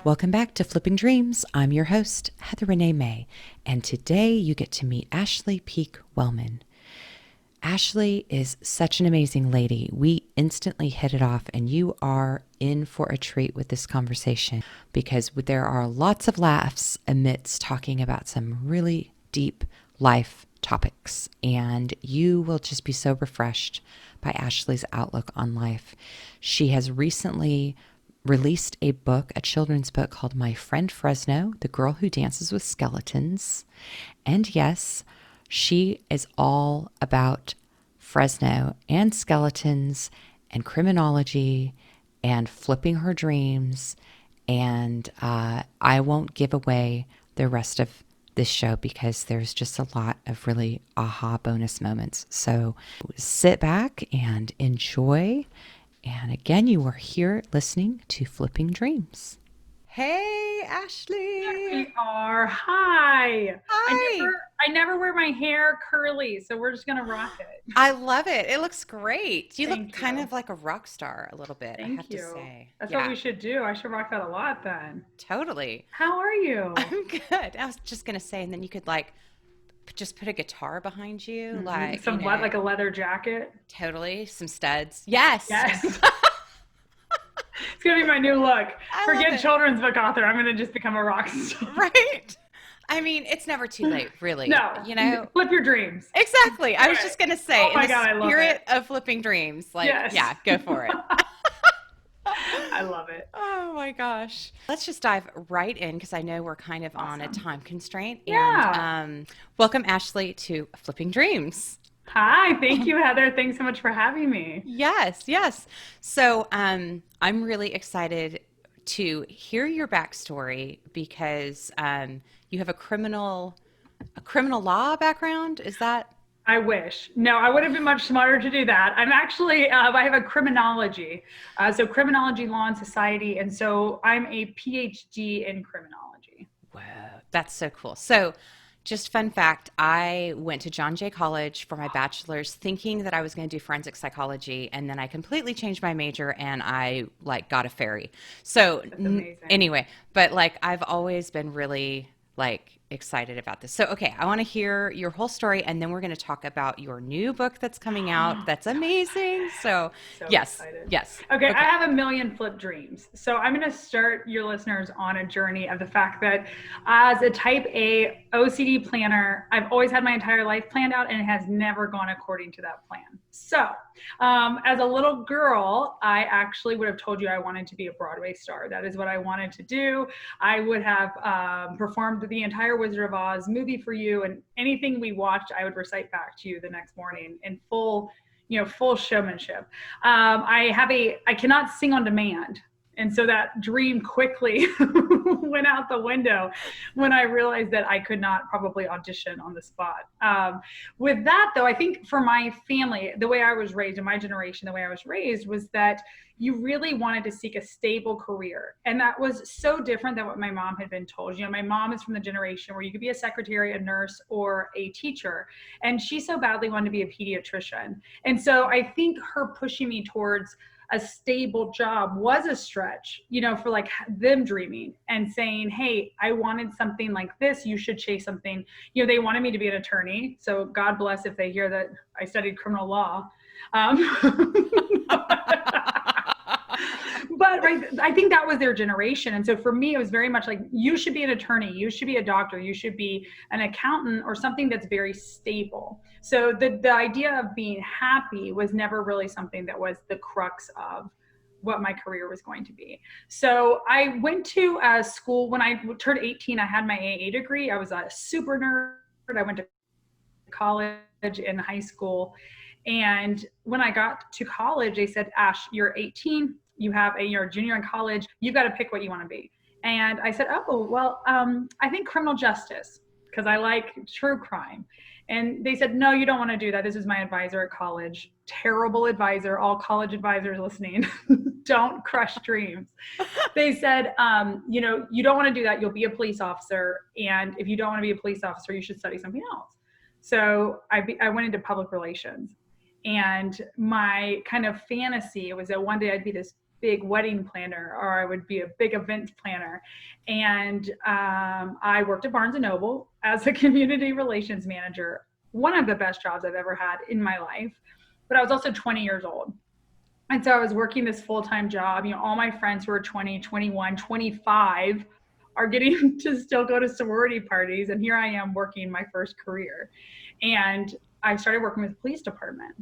Welcome back to Flipping Dreams. I'm your host, Heather Renee May, and today you get to meet Ashley Peake Wellman. Ashley is such an amazing lady. We instantly hit it off, and you are in for a treat with this conversation because there are lots of laughs amidst talking about some really deep life topics, and you will just be so refreshed by Ashley's outlook on life. She has recently released a book, a children's book called My Friend Fresno, The Girl Who Dances with Skeletons. And yes, she is all about Fresno and skeletons and criminology and flipping her dreams. And I won't give away the rest of this show because there's just a lot of really aha bonus moments. So sit back and enjoy. And again, you are here listening to Flipping Dreams. Hey, Ashley. Here we are. Hi. Hi. I never wear my hair curly, so we're just going to rock it. I love it. It looks great. You Thank look kind you. of like a rock star a little bit, I Thank have you. to say. That's Yeah, what we should do. I should rock that a lot then. totally. How are you? I'm good. I was just going to say, and then you could like just put a guitar behind you, like, Some like a leather jacket. totally. Some studs. Yes. Yes. It's going to be my new look. I love Forget it. children's book author. I'm going to just become a rock star. Right. I mean, it's never too late, really. No. You know? Flip your dreams. Exactly. I was Right. just going to say, Oh my in the God, I love spirit it. of flipping dreams, like, Yes. yeah, go for it. I love it. Oh my gosh. Let's just dive right in because I know we're kind of on a time constraint. Yeah. And welcome, Ashley, to Flipping Dreams. Hi. Thank you, Heather. Thanks so much for having me. Yes, yes. So I'm really excited to hear your backstory because you have a criminal law background. Is that? I wish. No, I would have been much smarter to do that. I'm actually, I have a criminology, so criminology, law, and society. And so I'm a PhD in criminology. Whoa, that's so cool. So just fun fact, I went to John Jay College for my bachelor's thinking that I was going to do forensic psychology, and then I completely changed my major and I like got a ferry. So That's amazing. anyway, but like I've always been really like excited about this. So okay, I want to hear your whole story and then we're going to talk about your new book that's coming out. That's amazing. So yes. Excited. Yes. Okay, I have a million flip dreams. So I'm going to start your listeners on a journey of the fact that as a type A OCD planner, I've always had my entire life planned out and it has never gone according to that plan. So as a little girl, I actually would have told you I wanted to be a Broadway star. That is what I wanted to do. I would have performed the entire Wizard of Oz movie for you, and anything we watched, I would recite back to you the next morning in full showmanship. I cannot sing on demand. And so that dream quickly went out the window when I realized that I could not probably audition on the spot. With that, though, I think for my family, the way I was raised, in my generation, the way I was raised was that you really wanted to seek a stable career. And that was so different than what my mom had been told. You know, my mom is from the generation where you could be a secretary, a nurse, or a teacher. And she so badly wanted to be a pediatrician. And so I think her pushing me towards a stable job was a stretch, you know, for like them dreaming and saying, hey, I wanted something like this. You should chase something. You know, they wanted me to be an attorney. So God bless if they hear that I studied criminal law. But right, I think that was their generation. And so for me, it was very much like, you should be an attorney, you should be a doctor, you should be an accountant or something that's very stable. So the idea of being happy was never really something that was the crux of what my career was going to be. So I went to school when I turned 18. I had my AA degree. I was a super nerd. I went to college and high school. And when I got to college, they said, Ash, you're 18. You're a junior in college. You've got to pick what you want to be. And I said, oh, well, I think criminal justice, because I like true crime. And they said, no, you don't want to do that. This is my advisor at college. Terrible advisor. All college advisors listening, don't crush dreams. They said, you don't want to do that. You'll be a police officer. And if you don't want to be a police officer, you should study something else. So I went into public relations. And my kind of fantasy was that one day I'd be this big wedding planner, or I would be a big event planner. And I worked at Barnes & Noble as a community relations manager, one of the best jobs I've ever had in my life. But I was also 20 years old. And so I was working this full-time job. All my friends who are 20, 21, 25 are getting to still go to sorority parties. And here I am working my first career. And I started working with the police department.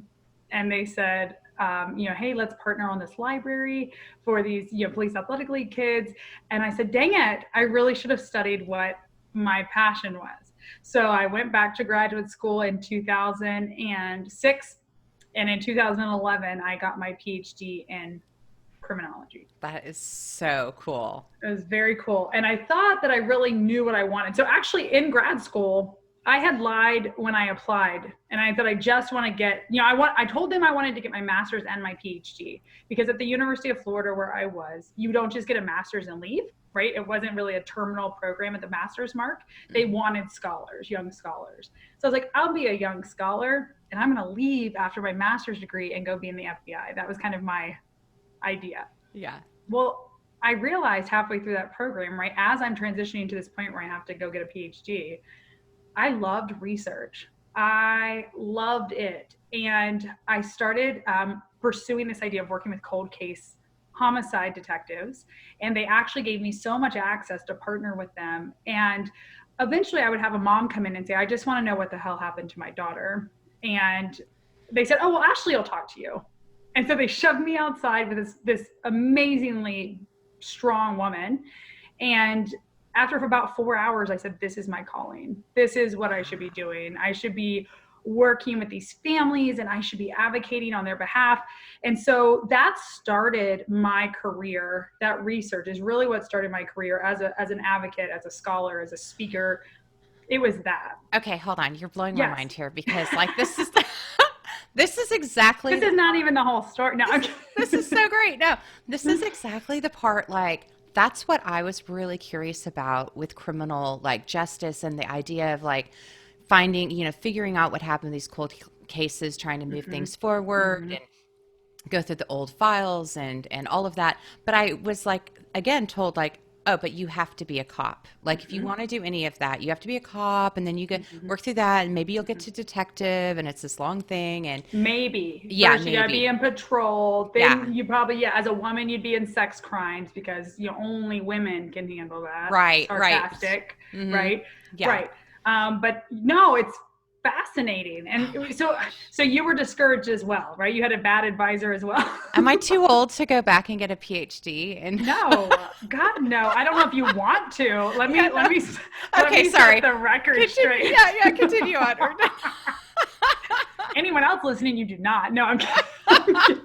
And they said, hey, let's partner on this library for these, police athletic league kids. And I said, dang it, I really should have studied what my passion was. So I went back to graduate school in 2006. And in 2011, I got my PhD in criminology. That is so cool. It was very cool. And I thought that I really knew what I wanted. So actually in grad school, I had lied when I applied, and I thought I just want to get, I told them I wanted to get my master's and my PhD, because at the University of Florida where I was, you don't just get a master's and leave, right? It wasn't really a terminal program at the master's mark. They wanted scholars, young scholars. So I was like, I'll be a young scholar and I'm going to leave after my master's degree and go be in the FBI. That was kind of my idea. Yeah. Well, I realized halfway through that program, right, as I'm transitioning to this point where I have to go get a PhD, I loved research. I loved it. And I started pursuing this idea of working with cold case homicide detectives. And they actually gave me so much access to partner with them. And eventually I would have a mom come in and say, I just want to know what the hell happened to my daughter. And they said, oh, well, Ashley will talk to you. And so they shoved me outside with this amazingly strong woman. And after about 4 hours, I said, this is my calling. This is what I should be doing. I should be working with these families and I should be advocating on their behalf. And so that started my career. That research is really what started my career as an advocate, as a scholar, as a speaker. It was that. Okay, hold on. You're blowing my mind here, because this is this is exactly. This is not even the whole story. No, this is so great. No, this is exactly the part, that's what I was really curious about with criminal justice, and the idea of finding, figuring out what happened in these cold cases, trying to move things forward and go through the old files and all of that. But I was again told oh, but you have to be a cop. If you want to do any of that, you have to be a cop, and then you get work through that, and maybe you'll get to detective, and it's this long thing. And maybe, yeah, first you gotta be in patrol. Then you probably, as a woman, you'd be in sex crimes, because only women can handle that. Right, sarcastic, right, yeah. Right. But no, it's fascinating. And so you were discouraged as well, right? You had a bad advisor as well. Am I too old to go back and get a PhD? And no, God, no. I don't know if you want to. Let me sorry. set the record straight. Yeah, continue on. Anyone else listening, you do not. No, I'm kidding.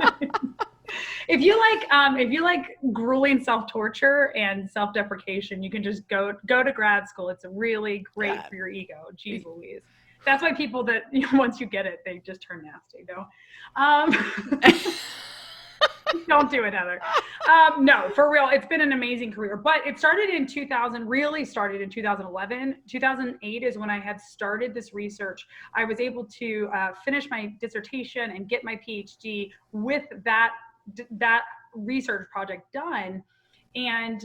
If you like grueling self-torture and self-deprecation, you can just go to grad school. It's really great for your ego. Jeez Louise. That's why people that once you get it, they just turn nasty. No, don't do it, Heather. No, for real, it's been an amazing career. But it started in 2000. Really started in 2011. 2008 is when I had started this research. I was able to finish my dissertation and get my PhD with that research project done. And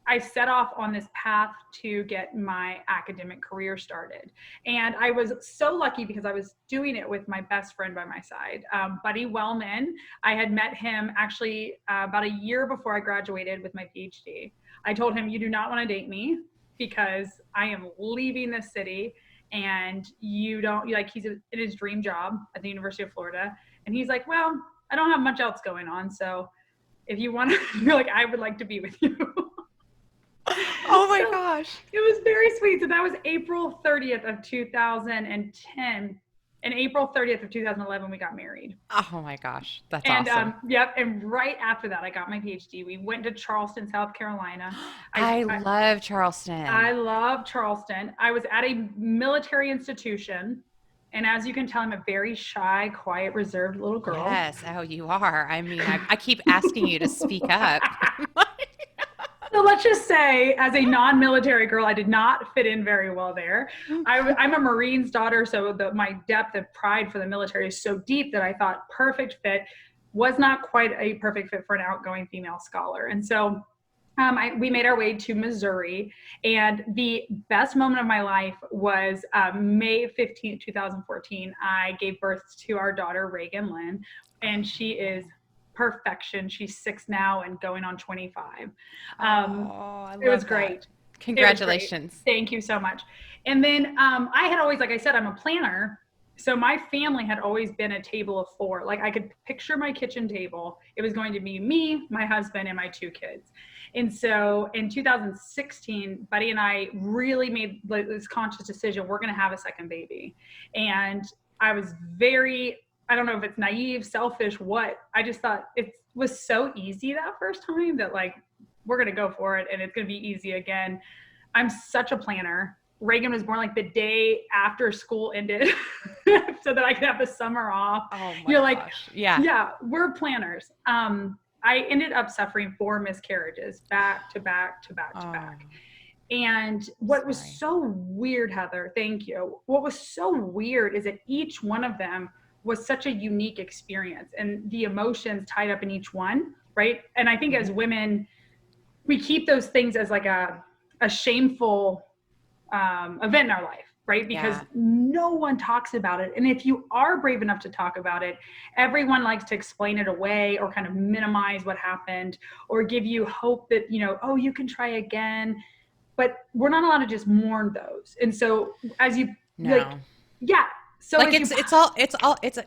I set off on this path to get my academic career started. And I was so lucky because I was doing it with my best friend by my side, Buddy Wellman. I had met him actually about a year before I graduated with my PhD. I told him, you do not want to date me because I am leaving this city, and you don't, he's in his dream job at the University of Florida. And he's like, well, I don't have much else going on. So if you want to, I would like to be with you. Oh my gosh. It was very sweet. So that was April 30th of 2010. And April 30th of 2011, we got married. Oh my gosh. That's awesome. And right after that, I got my PhD. We went to Charleston, South Carolina. I love Charleston. I love Charleston. I was at a military institution. And as you can tell, I'm a very shy, quiet, reserved little girl. Yes. Oh, you are. I mean, I keep asking you to speak up. So let's just say, as a non-military girl, I did not fit in very well there. I'm a Marine's daughter, so my depth of pride for the military is so deep that I thought perfect fit. was not quite a perfect fit for an outgoing female scholar. And so we made our way to Missouri, and the best moment of my life was May 15th, 2014. I gave birth to our daughter, Reagan Lynn, and she is perfection. She's 6 now and going on 25. I It was love that. great. Congratulations. Thank you so much. And then I had always, like I said, I'm a planner. So my family had always been a table of 4. Like I could picture my kitchen table. It was going to be me, my husband, and my 2 kids. And so in 2016, Buddy and I really made this conscious decision. We're going to have a second baby. And I was I don't know if it's naive, selfish, what. I just thought it was so easy that first time that like, we're going to go for it and it's going to be easy again. I'm such a planner. Reagan was born like the day after school ended so that I could have the summer off. Oh my gosh. Like, yeah, we're planners. I ended up suffering 4 miscarriages back to back to back to back. And what was so weird, Heather, thank you. What was so weird is that each one of them was such a unique experience and the emotions tied up in each one, right? And I think as women, we keep those things as like a shameful event in our life, right? Because no one talks about it. And if you are brave enough to talk about it, everyone likes to explain it away or kind of minimize what happened or give you hope that, you know, oh, you can try again. But we're not allowed to just mourn those. And so as you so like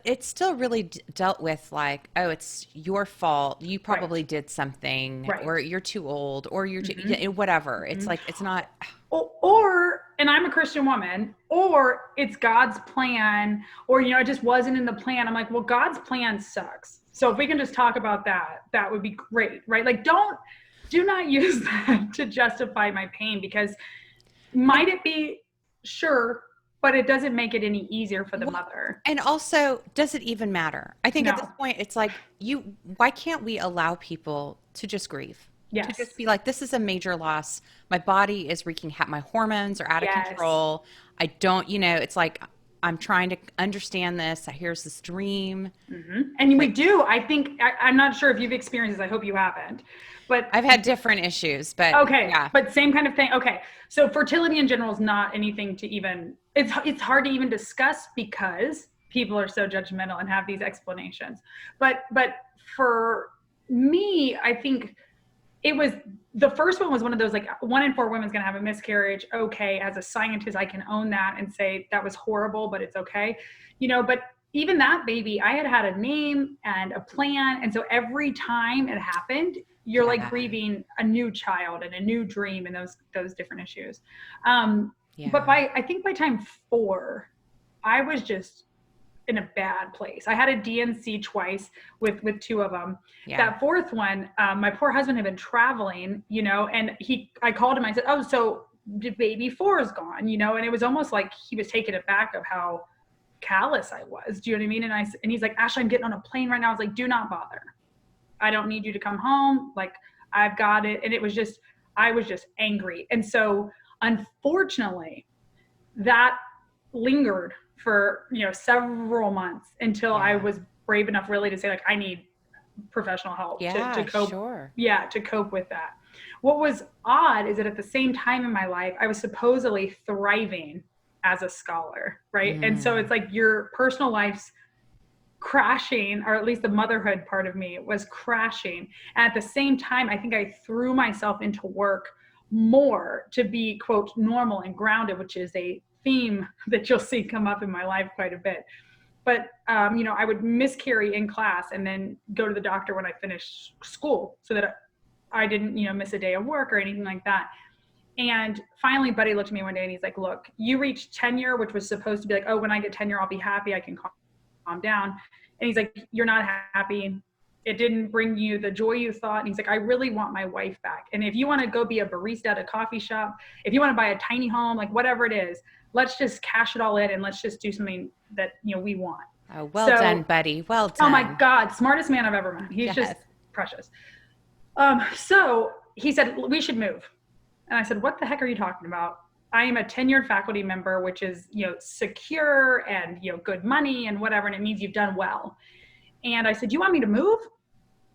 it's still really dealt with like, oh, it's your fault. You probably did something or you're too old or you're too, whatever. It's like, it's not. Or, and I'm a Christian woman, or it's God's plan, or, you know, it just wasn't in the plan. I'm like, well, God's plan sucks. So if we can just talk about that, that would be great, right? Like, do not use that to justify my pain, because might it be? Sure. But it doesn't make it any easier for the mother. And also, does it even matter? I think at this point, it's like, why can't we allow people to just grieve? Yes. To just be like, this is a major loss. My body is wreaking, my hormones are out of control. I don't, it's like, I'm trying to understand this. Here's this dream. Mm-hmm. And we do. I think, I'm not sure if you've experienced this. I hope you haven't. But I've had different issues, but but same kind of thing. Okay. So fertility in general is not anything to even, it's hard to even discuss because people are so judgmental and have these explanations. But for me, I think it was, the first one was one of those, like 1 in 4 women's going to have a miscarriage. Okay. As a scientist, I can own that and say that was horrible, but it's okay. But even that baby, I had a name and a plan. And so every time it happened, you're like grieving a new child and a new dream and those different issues. But I think by time 4, I was just in a bad place. I had a DNC twice with 2 of them. That 4th one, my poor husband had been traveling, and I called him. I said, oh, so baby 4 is gone, and it was almost like he was taken aback of how callous I was. Do you know what I mean? And he's like, Ashley, I'm getting on a plane right now. I was like, do not bother. I don't need you to come home. Like, I've got it. And I was just angry. And so unfortunately that lingered for, several months until I was brave enough really to say, like, I need professional help to cope. To cope with that. What was odd is that at the same time in my life, I was supposedly thriving as a scholar, right? And so it's like your personal life's crashing, or at least the motherhood part of me was crashing. And at the same time, I think I threw myself into work more to be, quote, normal and grounded, which is a theme that you'll see come up in my life quite a bit. But, I would miscarry in class and then go to the doctor when I finished school so that I didn't, miss a day of work or anything like that. And finally, Buddy looked at me one day and he's like, look, you reached tenure, which was supposed to be like, oh, when I get tenure, I'll be happy. I can calm down. And he's like, you're not happy. It didn't bring you the joy you thought. And he's like, I really want my wife back. And if you want to go be a barista at a coffee shop, if you want to buy a tiny home, like whatever it is, let's just cash it all in and let's just do something that, we want. Oh, well done, Buddy. Well done. Oh my God. Smartest man I've ever met. He's just precious. So he said, we should move. And I said, what the heck are you talking about? I am a tenured faculty member, which is, secure and, good money and whatever. And it means you've done well. And I said, do you want me to move?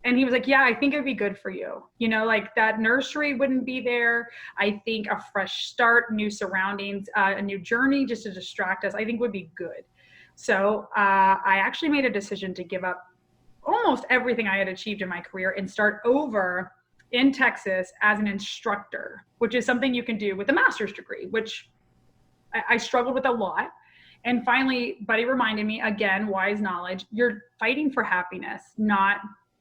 And he was like, yeah, I think it'd be good for you. You know, like that nursery wouldn't be there. I think a fresh start, new surroundings, a new journey just to distract us, I think would be good. So I actually made a decision to give up almost everything I had achieved in my career and start over in Texas as an instructor, which is something you can do with a master's degree, which I struggled with a lot. And finally, Buddy reminded me again, wise knowledge, you're fighting for happiness, not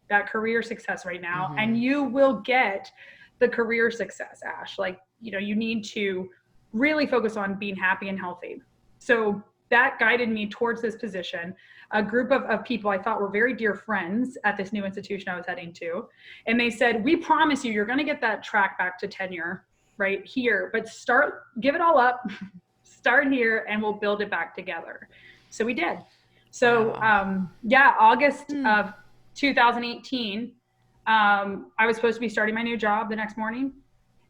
that career success right now. Mm-hmm. And you will get the career success, Ash. Like, you know, you need to really focus on being happy and healthy. So that guided me towards this position. A group of people I thought were very dear friends at this new institution I was heading to. And they said, we promise you, you're going to get that track back to tenure right here, but give it all up, start here, and we'll build it back together. So we did. So August of 2018, I was supposed to be starting my new job the next morning.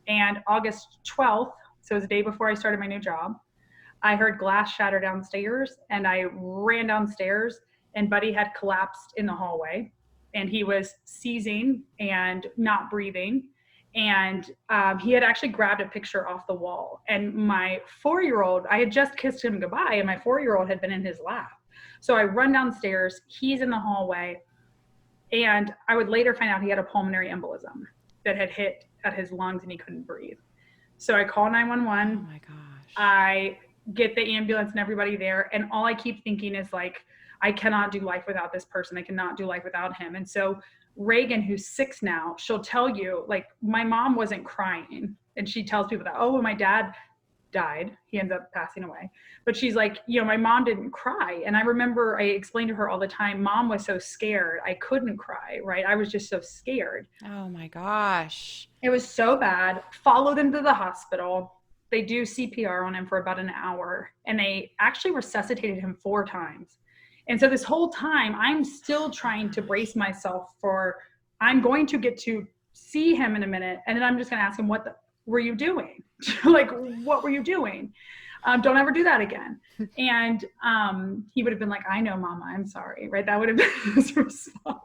And August 12th, so it was the day before I started my new job, I heard glass shatter downstairs, and I ran downstairs, and Buddy had collapsed in the hallway, and he was seizing and not breathing. And he had actually grabbed a picture off the wall. And my 4-year-old, I had just kissed him goodbye, and my 4-year-old had been in his lap. So I run downstairs, he's in the hallway, and I would later find out he had a pulmonary embolism that had hit at his lungs and he couldn't breathe. So I call 911. Oh my gosh. I get the ambulance and everybody there. And all I keep thinking is like, I cannot do life without this person. I cannot do life without him. And so Reagan, who's 6 now, she'll tell you, like, my mom wasn't crying. And she tells people that, oh, when my dad died, he ends up passing away. But she's like, you know, my mom didn't cry. And I remember I explained to her all the time, mom was so scared. I couldn't cry, right? I was just so scared. Oh my gosh. It was so bad. Followed him to the hospital. They do CPR on him for about an hour, and they actually resuscitated him 4 times. And so this whole time, I'm still trying to brace myself for, I'm going to get to see him in a minute, and then I'm just going to ask him, what were you doing? Like, what were you doing? Don't ever do that again. And he would have been like, I know, Mama, I'm sorry, right? That would have been his response.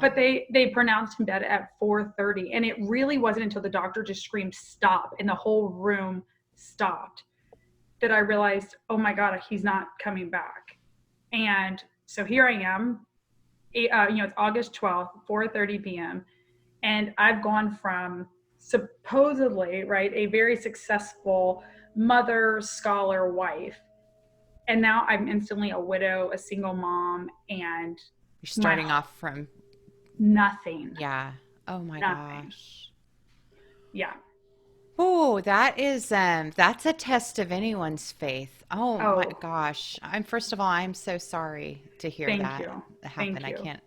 But they pronounced him dead at 4:30. And it really wasn't until the doctor just screamed, stop, and the whole room stopped, that I realized, oh my God, he's not coming back. And so here I am, it's August 12th, 4:30 p.m. And I've gone from supposedly, right, a very successful mother, scholar, wife. And now I'm instantly a widow, a single mom, and you're starting off from nothing. Yeah. Oh my gosh. Yeah. Oh, that's a test of anyone's faith. Oh my gosh. First of all, I'm so sorry to hear that happen. Thank you. I can't.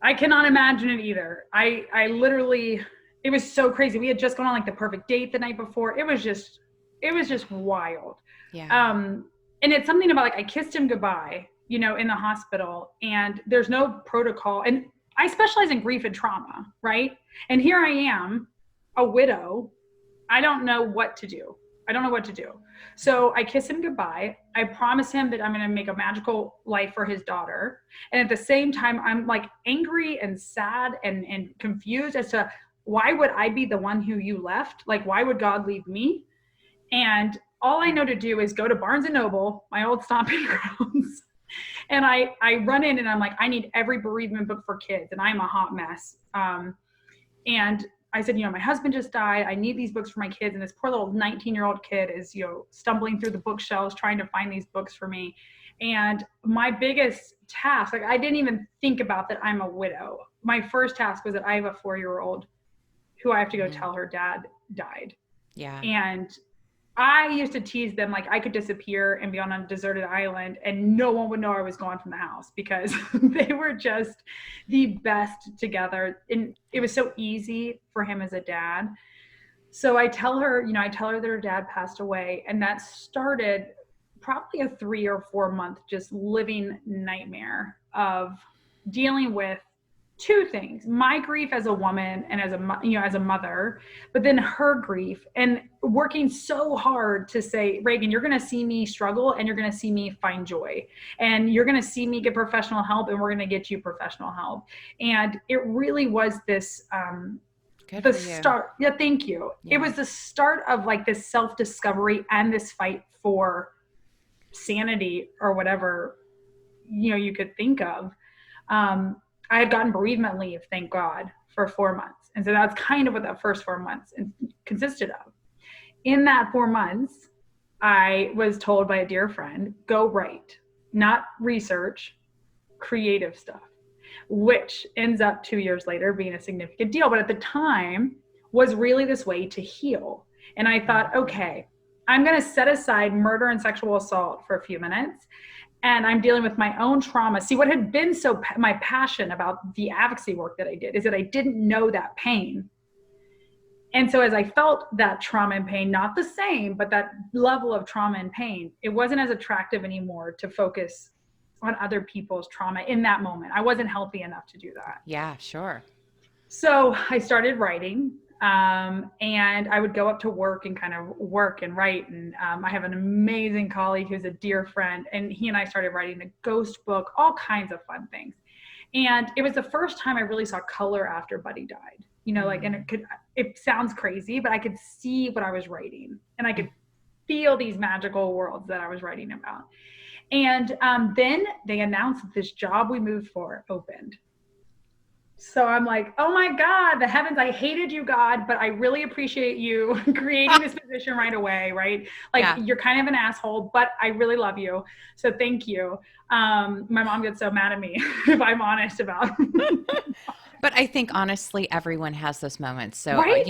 I cannot imagine it either. I literally, it was so crazy. We had just gone on like the perfect date the night before. It was just wild. Yeah. And it's something about, like, I kissed him goodbye, you know, in the hospital, and there's no protocol. And I specialize in grief and trauma, right? And here I am, a widow. I don't know what to do. So I kiss him goodbye. I promise him that I'm going to make a magical life for his daughter. And at the same time, I'm like angry and sad and confused as to, why would I be the one who you left? Like, why would God leave me? And all I know to do is go to Barnes & Noble, my old stomping grounds. And I run in and I'm like, I need every bereavement book for kids. And I'm a hot mess. And I said, you know, my husband just died. I need these books for my kids. And this poor little 19-year-old kid is, you know, stumbling through the bookshelves trying to find these books for me. And my biggest task, like, I didn't even think about that I'm a widow. My first task was that I have a 4-year-old who I have to go tell her dad died. Yeah. And I used to tease them, like, I could disappear and be on a deserted island and no one would know I was gone from the house, because they were just the best together. And it was so easy for him as a dad. So I tell her that her dad passed away, and that started probably a 3 or 4 month just living nightmare of dealing with two things: my grief as a woman and as as a mother, but then her grief, and working so hard to say, Reagan, you're going to see me struggle and you're going to see me find joy, and you're going to see me get professional help, and we're going to get you professional help. And it really was this Good the for you. start. Yeah, thank you. Yeah. It was the start of like this self-discovery and this fight for sanity, or whatever you could think of. I had gotten bereavement leave, thank God, for 4 months. And so that's kind of what that first 4 months consisted of. In that 4 months, I was told by a dear friend, go write, not research, creative stuff, which ends up 2 years later being a significant deal. But at the time was really this way to heal. And I thought, okay, I'm going to set aside murder and sexual assault for a few minutes, and I'm dealing with my own trauma. See, what had been my passion about the advocacy work that I did is that I didn't know that pain. And so as I felt that trauma and pain, not the same, but that level of trauma and pain, it wasn't as attractive anymore to focus on other people's trauma in that moment. I wasn't healthy enough to do that. Yeah, sure. So I started writing. And I would go up to work and kind of work and write. And I have an amazing colleague who's a dear friend, and he and I started writing a ghost book, all kinds of fun things. And it was the first time I really saw color after Buddy died, like, and it sounds crazy, but I could see what I was writing, and I could feel these magical worlds that I was writing about. And then they announced that this job we moved for opened. So I'm like, oh my God, the heavens, I hated you, God, but I really appreciate you creating this position right away, right? Like, yeah. You're kind of an asshole, but I really love you. So thank you. My mom gets so mad at me if I'm honest about But I think honestly, everyone has those moments. So, right?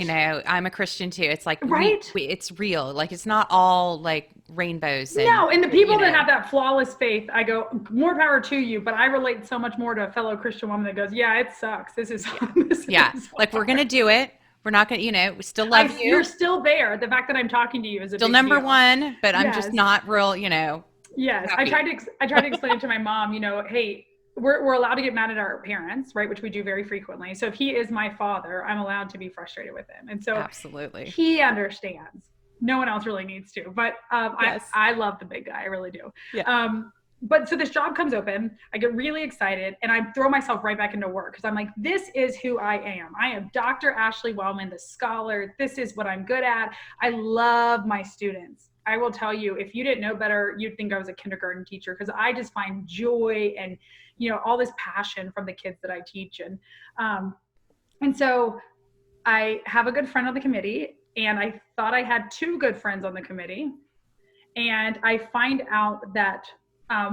I'm a Christian too. It's like, right? It's real. Like, it's not all like rainbows. And the people that have that flawless faith, I go, more power to you. But I relate so much more to a fellow Christian woman that goes, yeah, it sucks. This is, like, we're going to do it. We're not going to, we still love you. You're still there. The fact that I'm talking to you is still number deal. one, but I'm just not real, Yes. Happy. I tried to explain to my mom, hey, we're allowed to get mad at our parents, right? Which we do very frequently. So if he is my father, I'm allowed to be frustrated with him. And so absolutely, he understands. No one else really needs to, but yes. I love the big guy. I really do. Yeah. But so this job comes open, I get really excited, and I throw myself right back into work because I'm like, this is who I am. I am Dr. Ashley Wellman, the scholar. This is what I'm good at. I love my students. I will tell you, if you didn't know better, you'd think I was a kindergarten teacher, because I just find joy and all this passion from the kids that I teach. And so I have a good friend on the committee, and I thought I had two good friends on the committee. And I find out that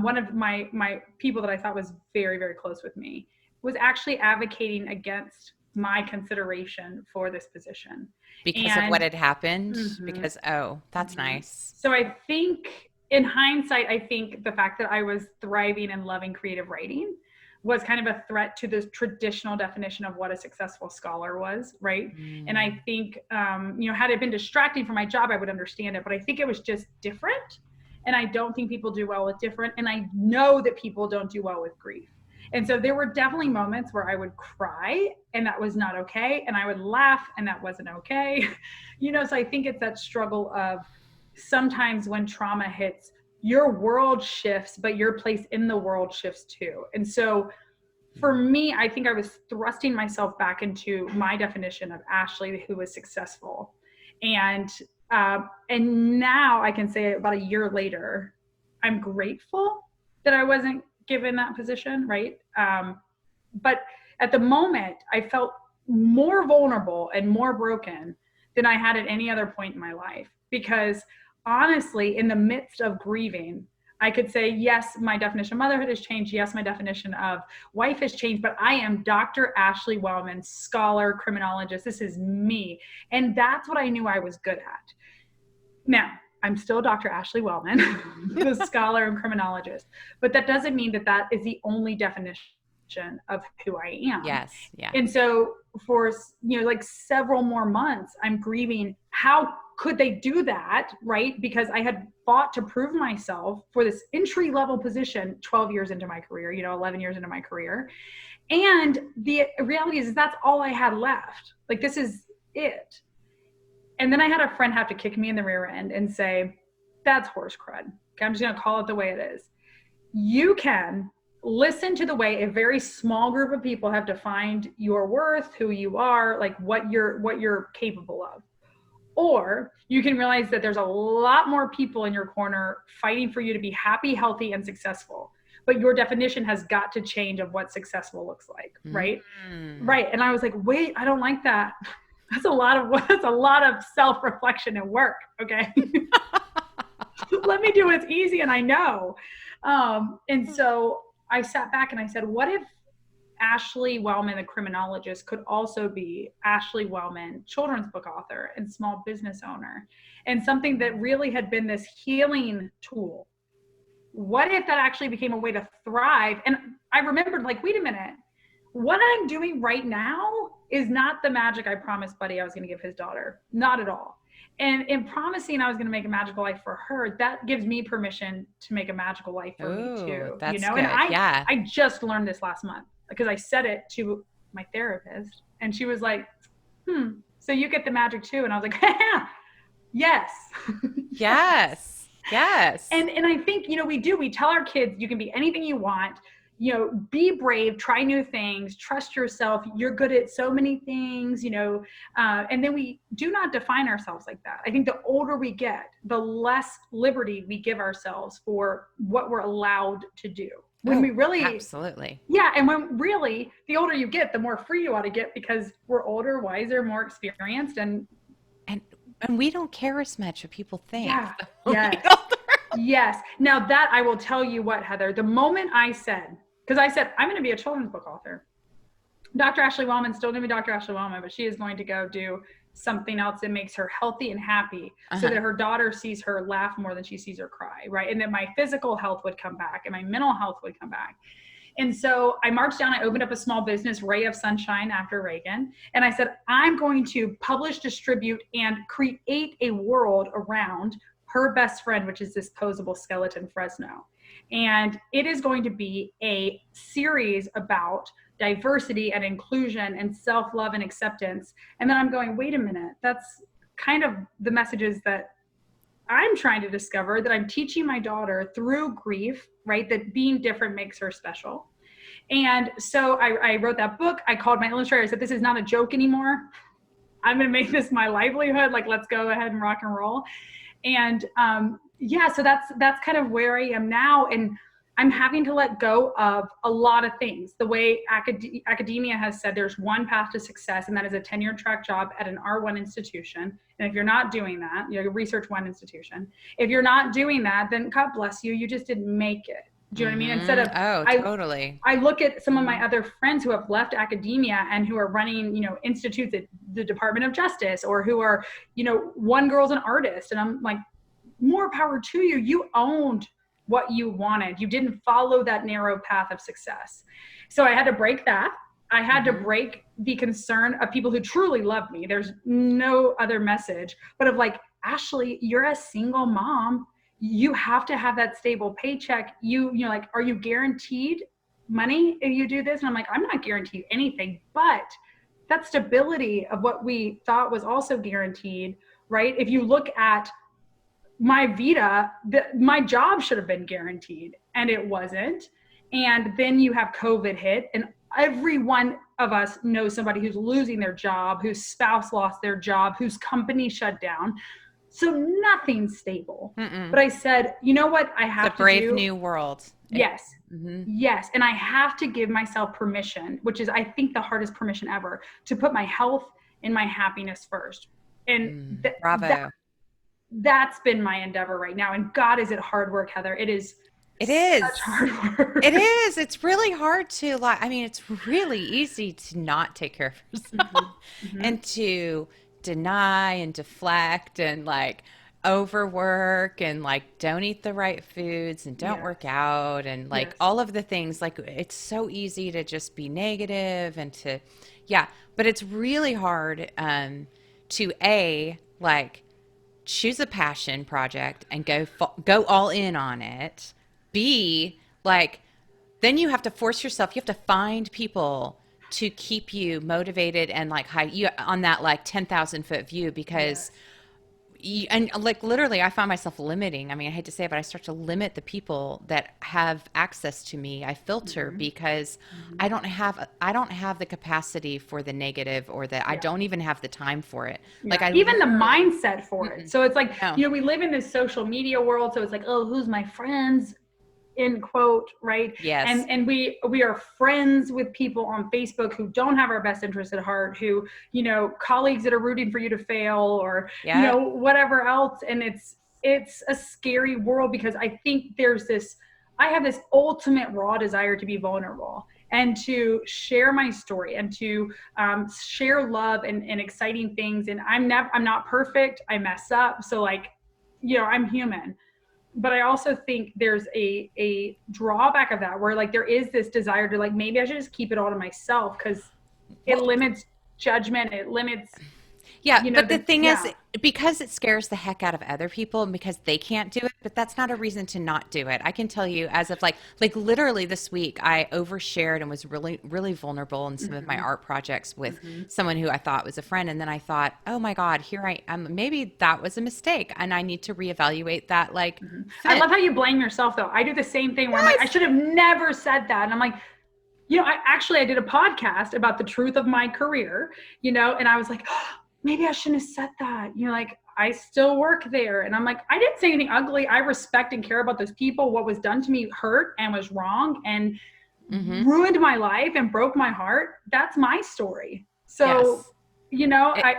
one of my people that I thought was very, very close with me was actually advocating against my consideration for this position. Because of what had happened? Mm-hmm. Because, that's nice. So I think, in hindsight, I think the fact that I was thriving and loving creative writing was kind of a threat to the traditional definition of what a successful scholar was, right? And I think, had it been distracting from my job, I would understand it, but I think it was just different. And I don't think people do well with different. And I know that people don't do well with grief. And so there were definitely moments where I would cry, and that was not okay. And I would laugh, and that wasn't okay. So I think it's that struggle of, sometimes when trauma hits, your world shifts, but your place in the world shifts too. And so for me, I think I was thrusting myself back into my definition of Ashley, who was successful. And now I can say, about a year later, I'm grateful that I wasn't given that position, right? But at the moment, I felt more vulnerable and more broken than I had at any other point in my life. Because honestly, in the midst of grieving, I could say, yes, my definition of motherhood has changed. Yes, my definition of wife has changed, but I am Dr. Ashley Wellman, scholar, criminologist. This is me. And that's what I knew I was good at. Now, I'm still Dr. Ashley Wellman, the scholar and criminologist, but that doesn't mean that that is the only definition of who I am. Yes. Yeah. And so for, like several more months, I'm grieving, how could they do that, right? Because I had fought to prove myself for this entry level position 12 years into my career, 11 years into my career. And the reality is that's all I had left. Like, this is it. And then I had a friend have to kick me in the rear end and say, that's horse crud. Okay, I'm just going to call it the way it is. You can listen to the way a very small group of people have defined your worth, who you are, like what you're capable of. Or you can realize that there's a lot more people in your corner fighting for you to be happy, healthy, and successful. But your definition has got to change of what successful looks like, right? Right. And I was like, wait, I don't like that. That's a lot of self-reflection and work. Okay. Let me do what's easy and I know. And so I sat back and I said, what if Ashley Wellman, the criminologist, could also be Ashley Wellman, children's book author and small business owner, and something that really had been this healing tool? What if that actually became a way to thrive? And I remembered, like, wait a minute, what I'm doing right now is not the magic I promised Buddy I was going to give his daughter. Not at all. And in promising I was going to make a magical life for her, that gives me permission to make a magical life for me too. That's good. And I just learned this last month because I said it to my therapist and she was like, so you get the magic too. And I was like, yes. Yes. Yes. And I think, we tell our kids, you can be anything you want, be brave, try new things, trust yourself. You're good at so many things, and then we do not define ourselves like that. I think the older we get, the less liberty we give ourselves for what we're allowed to do. When we really, absolutely. Yeah. And when really the older you get, the more free you ought to get because we're older, wiser, more experienced. And we don't care as much what people think. Yeah. Yes. Yes. Now that I will tell you what, Heather, the moment I said, because I said, I'm going to be a children's book author. Dr. Ashley Wellman's still going to be Dr. Ashley Wellman, but she is going to go do something else that makes her healthy and happy so that her daughter sees her laugh more than she sees her cry, right? And that my physical health would come back and my mental health would come back. And so I marched down, I opened up a small business, Ray of Sunshine, after Reagan. And I said, I'm going to publish, distribute, and create a world around her best friend, which is this posable skeleton Fresno. And it is going to be a series about diversity and inclusion and self-love and acceptance. And then I'm going, wait a minute, that's kind of the messages that I'm trying to discover, that I'm teaching my daughter through grief, right? That being different makes her special. And so I wrote that book. I called my illustrator. I said, this is not a joke anymore. I'm going to make this my livelihood. Like, let's go ahead and rock and roll. And so that's kind of where I am now. And I'm having to let go of a lot of things. The way academia has said there's one path to success, and that is a tenure track job at an R1 institution. And if you're not doing that, research one institution. If you're not doing that, then God bless you, you just didn't make it. Do you know what I mean? Instead of, totally. I look at some of my other friends who have left academia and who are running, institutes at the Department of Justice, or who are, one girl's an artist. And I'm like, more power to you. You owned what you wanted. You didn't follow that narrow path of success. So I had to break that. I had to break the concern of people who truly love me. There's no other message, but of like, Ashley, you're a single mom. You have to have that stable paycheck. You like, are you guaranteed money if you do this? And I'm like, I'm not guaranteed anything, but that stability of what we thought was also guaranteed, right? If you look at my Vita, my job should have been guaranteed and it wasn't. And then you have COVID hit, and every one of us knows somebody who's losing their job, whose spouse lost their job, whose company shut down. So nothing's stable. But I said, you know what I have to do? The brave new world. Yes. Yes. And I have to give myself permission, which is, I think, the hardest permission ever, to put my health and my happiness first. And bravo. That's been my endeavor right now. And God, is it hard work, Heather? It is such hard work. It is. It's really hard to, it's really easy to not take care of yourself and to deny and deflect and overwork and don't eat the right foods and don't work out and all of the things. It's so easy to just be negative and to, but it's really hard to like choose a passion project and go all in on it. B, like then you have to force yourself, you have to find people to keep you motivated and like high you on that like 10,000 foot view, because Yes. and like literally I find myself limiting. I mean, I hate to say it, but I start to limit the people that have access to me. I filter Mm-hmm. because Mm-hmm. I don't have the capacity for the negative, or that I Yeah. don't even have the time for it. Like Yeah, I even the literally mindset for it. So it's like, no. we live in this social media world. So it's like, oh, who's my friends? In quote, right? Yes. And we are friends with people on Facebook who don't have our best interests at heart, who, colleagues that are rooting for you to fail, or, Yeah. whatever else. And it's a scary world, because I think I have this ultimate raw desire to be vulnerable and to share my story, and to share love and exciting things. And I'm not perfect. I mess up. So like, I'm human. But I also think there's a drawback of that, where like there is this desire to like, maybe I should just keep it all to myself, because it Well, limits judgment. It limits, yeah, but the thing is, yeah. because it scares the heck out of other people and because they can't do it, but that's not a reason to not do it. I can tell you, as of like literally this week, I overshared and was really, really vulnerable in some of my Mm-hmm. art projects with Mm-hmm. someone who I thought was a friend. And then I thought, oh my God, here I am. Maybe that was a mistake and I need to reevaluate that like Mm-hmm. I fit. love how you blame yourself though. I do the same thing, where I'm like, I Yes. should have never said that. And I'm like, I did a podcast about the truth of my career, and I was like, oh, maybe I shouldn't have said that. Like, I still work there. And I'm like, I didn't say anything ugly. I respect and care about those people. What was done to me hurt and was wrong and Mm-hmm. ruined my life and broke my heart. That's my story. So, Yes. It,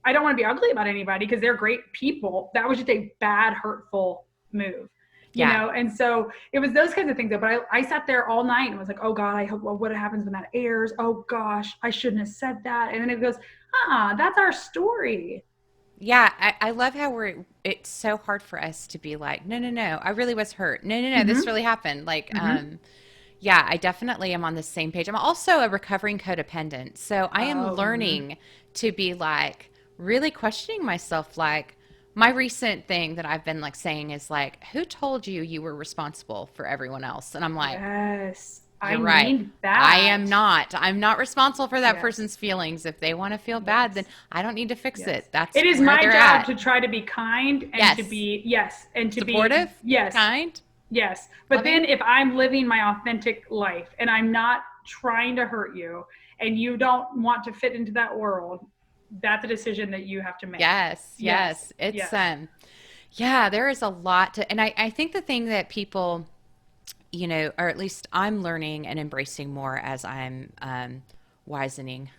I don't want to be ugly about anybody, because they're great people. That was just a bad, hurtful move. yeah. And so it was those kinds of things. But I sat there all night and was like, oh God, I hope, what happens when that airs? Oh gosh, I shouldn't have said that. And then it goes, that's our story. Yeah, I love how it's so hard for us to be like, no, no, no, I really was hurt. No, no, no, this Mm-hmm. really happened. Like, Mm-hmm. yeah, I definitely am on the same page. I'm also a recovering codependent. So I am Oh, mm-hmm. learning to be like really questioning myself. Like, my recent thing that I've been like saying is like, who told you you were responsible for everyone else? And I'm like, Yes, I you're right. need that. I'm not responsible for that Yes. person's feelings. If they want to feel bad, then Yes. I don't need to fix Yes. it. That's It is where my they're job at. to try to be kind, and to Yes. be, yes, and to be, Supportive, yes, kind, yes. But then loving. if I'm living my authentic life and I'm not trying to hurt you, and you don't want to fit into that world, that's a decision that you have to make. Yes, Yes. yes. It's Yes. yeah, there is a lot to, and I think the thing that people, or at least I'm learning and embracing more as I'm wisening.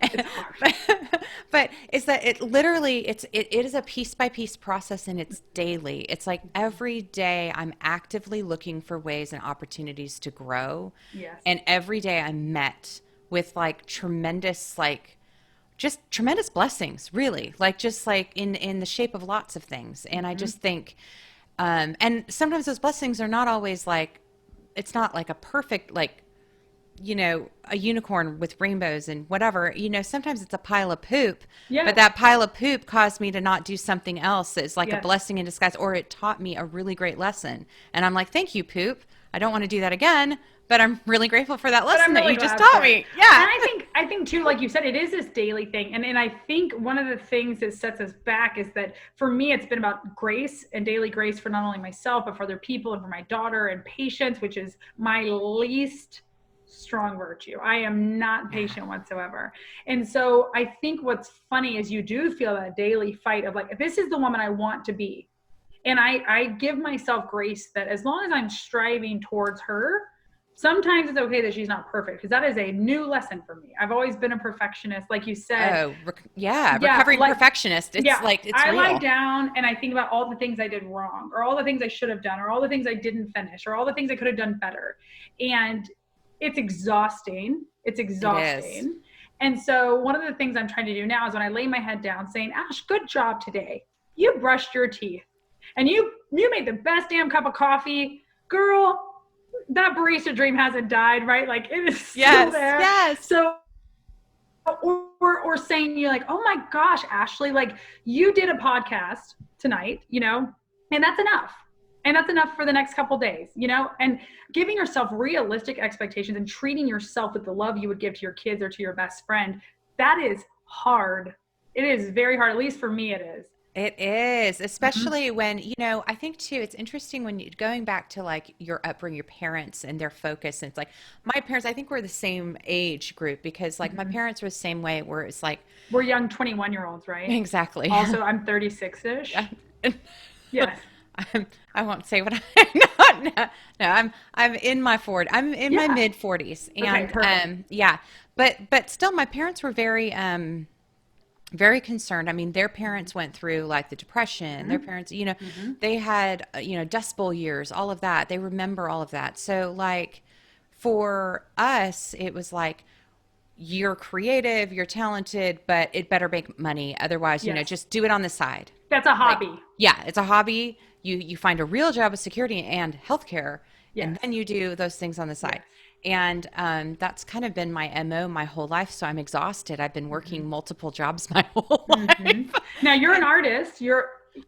It's hard. but, but is that it literally it is a piece by piece process, and it's daily. It's like every day I'm actively looking for ways and opportunities to grow. Yes. And every day I'm met with like tremendous like just tremendous blessings, really, like just like in the shape of lots of things. And I Mm-hmm. just think and sometimes those blessings are not always like, it's not like a perfect like, a unicorn with rainbows and whatever. Sometimes it's a pile of poop, but Yes. that pile of poop caused me to not do something else that's like a Yes. blessing in disguise, or it taught me a really great lesson. And I'm like, thank you, poop. I don't want to do that again, but I'm really grateful for that But lesson I'm that really you just glad taught for it. me. Yeah. And I think too, like you said, it is this daily thing. And I think one of the things that sets us back is that for me, it's been about grace and daily grace for not only myself, but for other people and for my daughter, and patience, which is my least strong virtue. I am not Yeah. patient whatsoever. And so I think what's funny is you do feel that daily fight of like, this is the woman I want to be. And I give myself grace that as long as I'm striving towards her, sometimes it's okay that she's not perfect, because that is a new lesson for me. I've always been a perfectionist, like you said. Oh, yeah. Yeah, Recovering like, perfectionist. It's yeah, like, it's I lie real. down and I think about all the things I did wrong, or all the things I should have done, or all the things I didn't finish, or all the things I could have done better. And it's exhausting. It's It is. exhausting. And so one of the things I'm trying to do now is when I lay my head down saying, Ash, good job today. You brushed your teeth and you made the best damn cup of coffee. Girl, that barista dream hasn't died, right? Like, it is still Yes. there. Yes. So, or or saying, you're like, oh my gosh, Ashley, like you did a podcast tonight, and that's enough. And that's enough for the next couple days, and giving yourself realistic expectations and treating yourself with the love you would give to your kids or to your best friend. That is hard. It is very hard. At least for me, it is. It is, especially when, I think too, it's interesting when you going back to like your upbringing, your parents and their focus. And it's like my parents, I think we're the same age group because like my parents were the same way where it's like, we're young 21-year-olds, right? exactly. Also, I'm 36-ish. Yeah. Yes. I won't say what I'm not. No, I'm in my 40s. I'm in my mid 40s. And Okay, but still my parents were very concerned. I mean, their parents went through like the Depression. Their parents, they had, Dust Bowl years, all of that. They remember all of that. So like for us, it was like, you're creative, you're talented, but it better make money. Otherwise, just do it on the side. That's a hobby. Like, yeah, it's a hobby. You find a real job with security and healthcare, and Yes. then you do those things on the side. Yes. And that's kind of been my MO my whole life. So I'm exhausted. I've been working multiple jobs my whole life. Now you're an artist.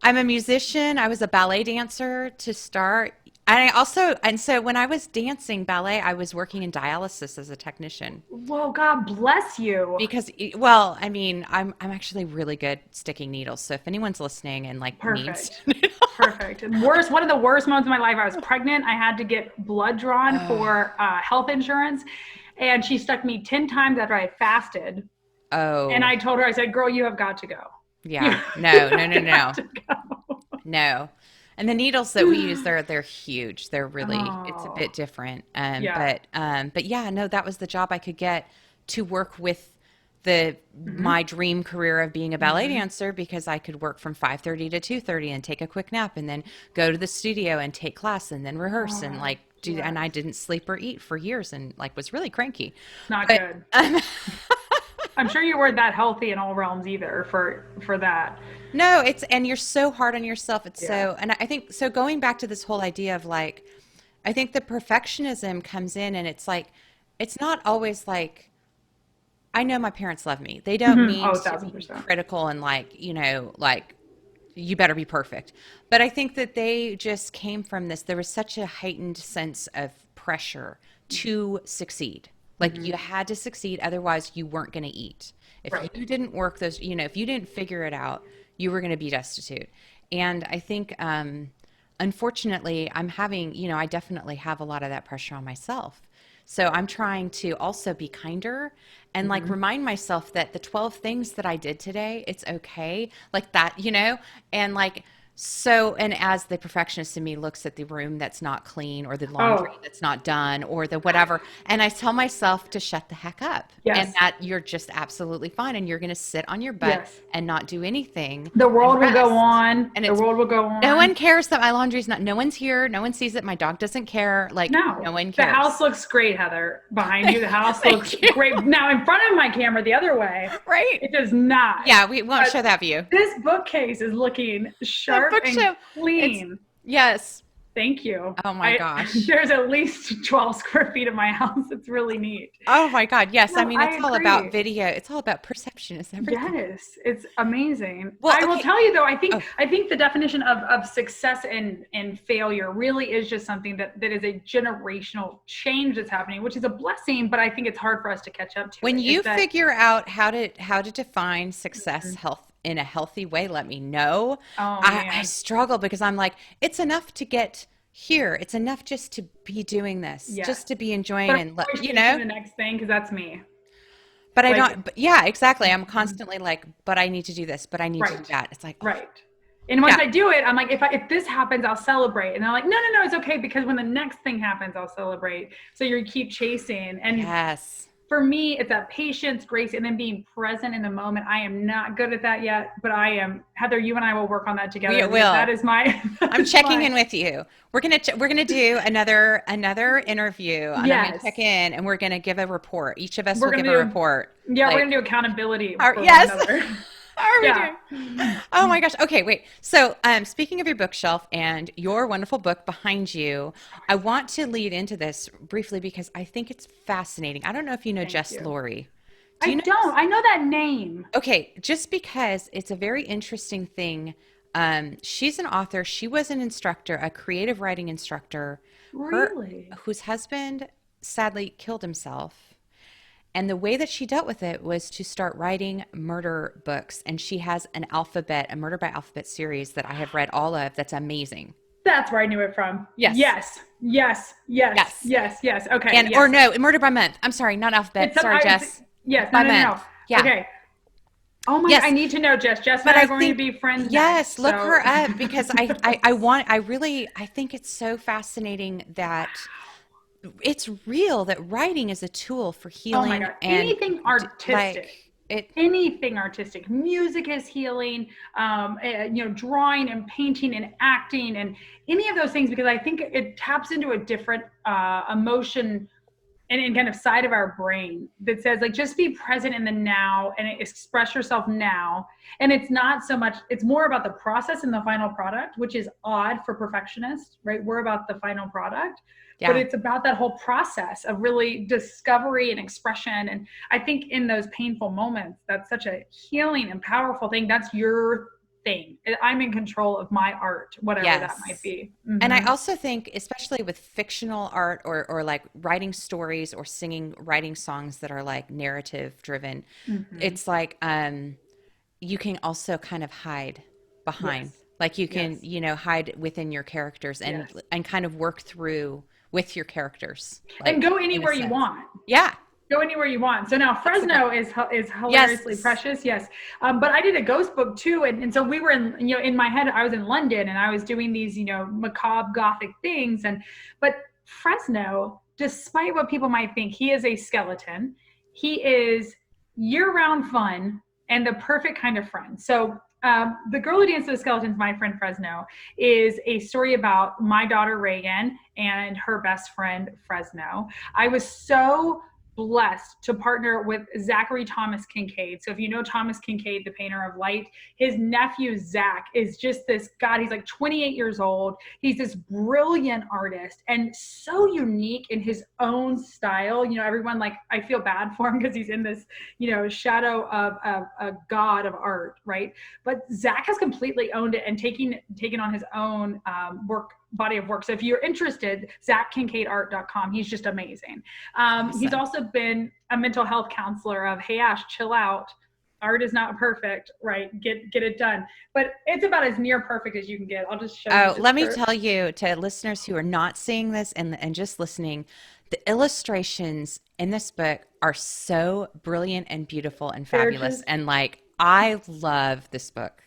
I'm a musician. I was a ballet dancer to start. And so when I was dancing ballet, I was working in dialysis as a technician. Well, God bless you. Because, well, I mean, I'm actually really good sticking needles. So if anyone's listening and like needs, Perfect. One of the worst moments of my life. I was pregnant. I had to get blood drawn for health insurance, and she stuck me 10 times after I had fasted. Oh. And I told her, I said, "Girl, you have got to go." Yeah. No. And the needles that we use, they're huge. They're really, it's a bit different. But yeah, no, that was the job I could get to work with my dream career of being a ballet dancer, because I could work from 5:30 to 2:30 and take a quick nap and then go to the studio and take class and then rehearse and like do, and I didn't sleep or eat for years and like was really cranky. Not good. I'm sure you weren't that healthy in all realms either for that. No, and you're so hard on yourself. And I think, so going back to this whole idea of like, I think the perfectionism comes in, and it's like, it's not always like, I know my parents love me. They don't mean to be critical and like, like you better be perfect. But I think that they just came from this. There was such a heightened sense of pressure to succeed. Like you had to succeed, otherwise you weren't going to eat. If you didn't work those, if you didn't figure it out, you were going to be destitute. And I think, unfortunately, I'm having, I definitely have a lot of that pressure on myself. So I'm trying to also be kinder and like remind myself that the 12 things that I did today, it's okay. Like that, and like, so, and as the perfectionist in me looks at the room that's not clean or the laundry that's not done or the whatever, and I tell myself to shut the heck up and that you're just absolutely fine and you're going to sit on your butt and not do anything. The world will go on. And the world will go on. No one cares that my laundry's not, no one's here. No one sees it. My dog doesn't care. Like no one cares. The house looks great, Heather. Behind you, the house looks great. Now in front of my camera, the other way. Right. It does not. Yeah, we won't show that view. This bookcase is looking sharp and clean. Yes. Thank you. Oh my gosh. There's at least 12 square feet of my house. It's really neat. Oh my God. Yes. No, I mean, it's all about video. It's all about perception. It's everything. Yes. It's amazing. Well, I will tell you though, I think the definition of success and failure really is just something that is a generational change that's happening, which is a blessing, but I think it's hard for us to catch up to. When you figure out how to define success, health, in a healthy way, let me know. I struggle because I'm like, it's enough to get here. It's enough just to be doing this, just to be enjoying and the next thing, because that's me. But I don't. But yeah, exactly. I'm constantly like, but I need to do this. But I need to do that. It's like And once I do it, I'm like, if this happens, I'll celebrate. And they're like, no, it's okay, because when the next thing happens, I'll celebrate. So you keep chasing. And for me, it's that patience, grace, and then being present in the moment. I am not good at that yet, but I am. Heather, you and I will work on that together. We will. That is my. I'm checking in with you. We're gonna do another interview. And I'm gonna check in, and we're gonna give a report. Each of us will give a report. Yeah, we're gonna do accountability. How are we doing? Oh my gosh. Okay, wait. So speaking of your bookshelf and your wonderful book behind you, I want to lead into this briefly because I think it's fascinating. I don't know if you know Jess Laurie. Do I you know don't. I know that name. Okay, just because it's a very interesting thing. She's an author. She was an instructor, a creative writing instructor. Her Really? whose husband sadly killed himself. And the way that she dealt with it was to start writing murder books. And she has an alphabet, a murder by alphabet series that I have read all of that's amazing. That's where I knew it from. Yes. Yes. Yes. Yes. Yes. Yes. Yes. Okay. And or Yes. no, murder by month. I'm sorry, not It's alphabet. some. Sorry, It's Jess. yes. No. By No. No. No. month. Yeah. Okay. Oh my! I Yes. need to know, Jess. Jess and But I I are going to think, be friends yes, next. look So. her up because I want, I really, I think it's so fascinating that it's real that writing is a tool for Oh my healing God. and like Artistic. it, Anything artistic. Music is healing. Drawing and painting and acting and any of those things, because I think it taps into a different emotion and kind of side of our brain that says like just be present in the now and express yourself now. And it's not so much, it's more about the process and the final product, which is odd for perfectionists, right? We're about the final product, but yeah, it's about that whole process of really discovery and expression. And I think in those painful moments, that's such a healing and powerful thing. That's your thing. I'm in control of my art, whatever that might yes. be. And I Mm-hmm. also think, especially with fictional art or like writing stories or singing, writing songs that are like narrative driven, Mm-hmm. it's like, you can also kind of hide behind, Yes. like you can, Yes. you know, hide within your characters Yes. and kind of work through with your characters, And like go in a anywhere you sense. want. Yeah, Go anywhere you want. So now that's the goal. Fresno is hilariously Yes. precious, yes. But I did a ghost book too, and so we were in, in my head I was in London and I was doing these macabre gothic things, but Fresno, despite what people might think, he is a skeleton. He is year-round fun and the perfect kind of friend. So the Girl Who Danced with the Skeletons, My Friend Fresno, is a story about my daughter Reagan and her best friend Fresno. I was so blessed to partner with Zachary Thomas Kinkade. So if you know Thomas Kinkade, the painter of light, his nephew Zach is just this God. He's like 28 years old. He's this brilliant artist and so unique in his own style. Everyone, like, I feel bad for him because he's in this, shadow of a god of art, right? But Zach has completely owned it and taken on his own body of work. So if you're interested, ZachKinkadeArt.com. He's just amazing. He's Awesome. also been a mental health counselor of, hey, Ash, chill out. Art is not perfect, right? Get it done. But it's about as near perfect as you can get. I'll just show you Oh, just let me for, tell you, to listeners who are not seeing this and just listening, the illustrations in this book are so brilliant and beautiful and they're fabulous. just, And like, I love this book.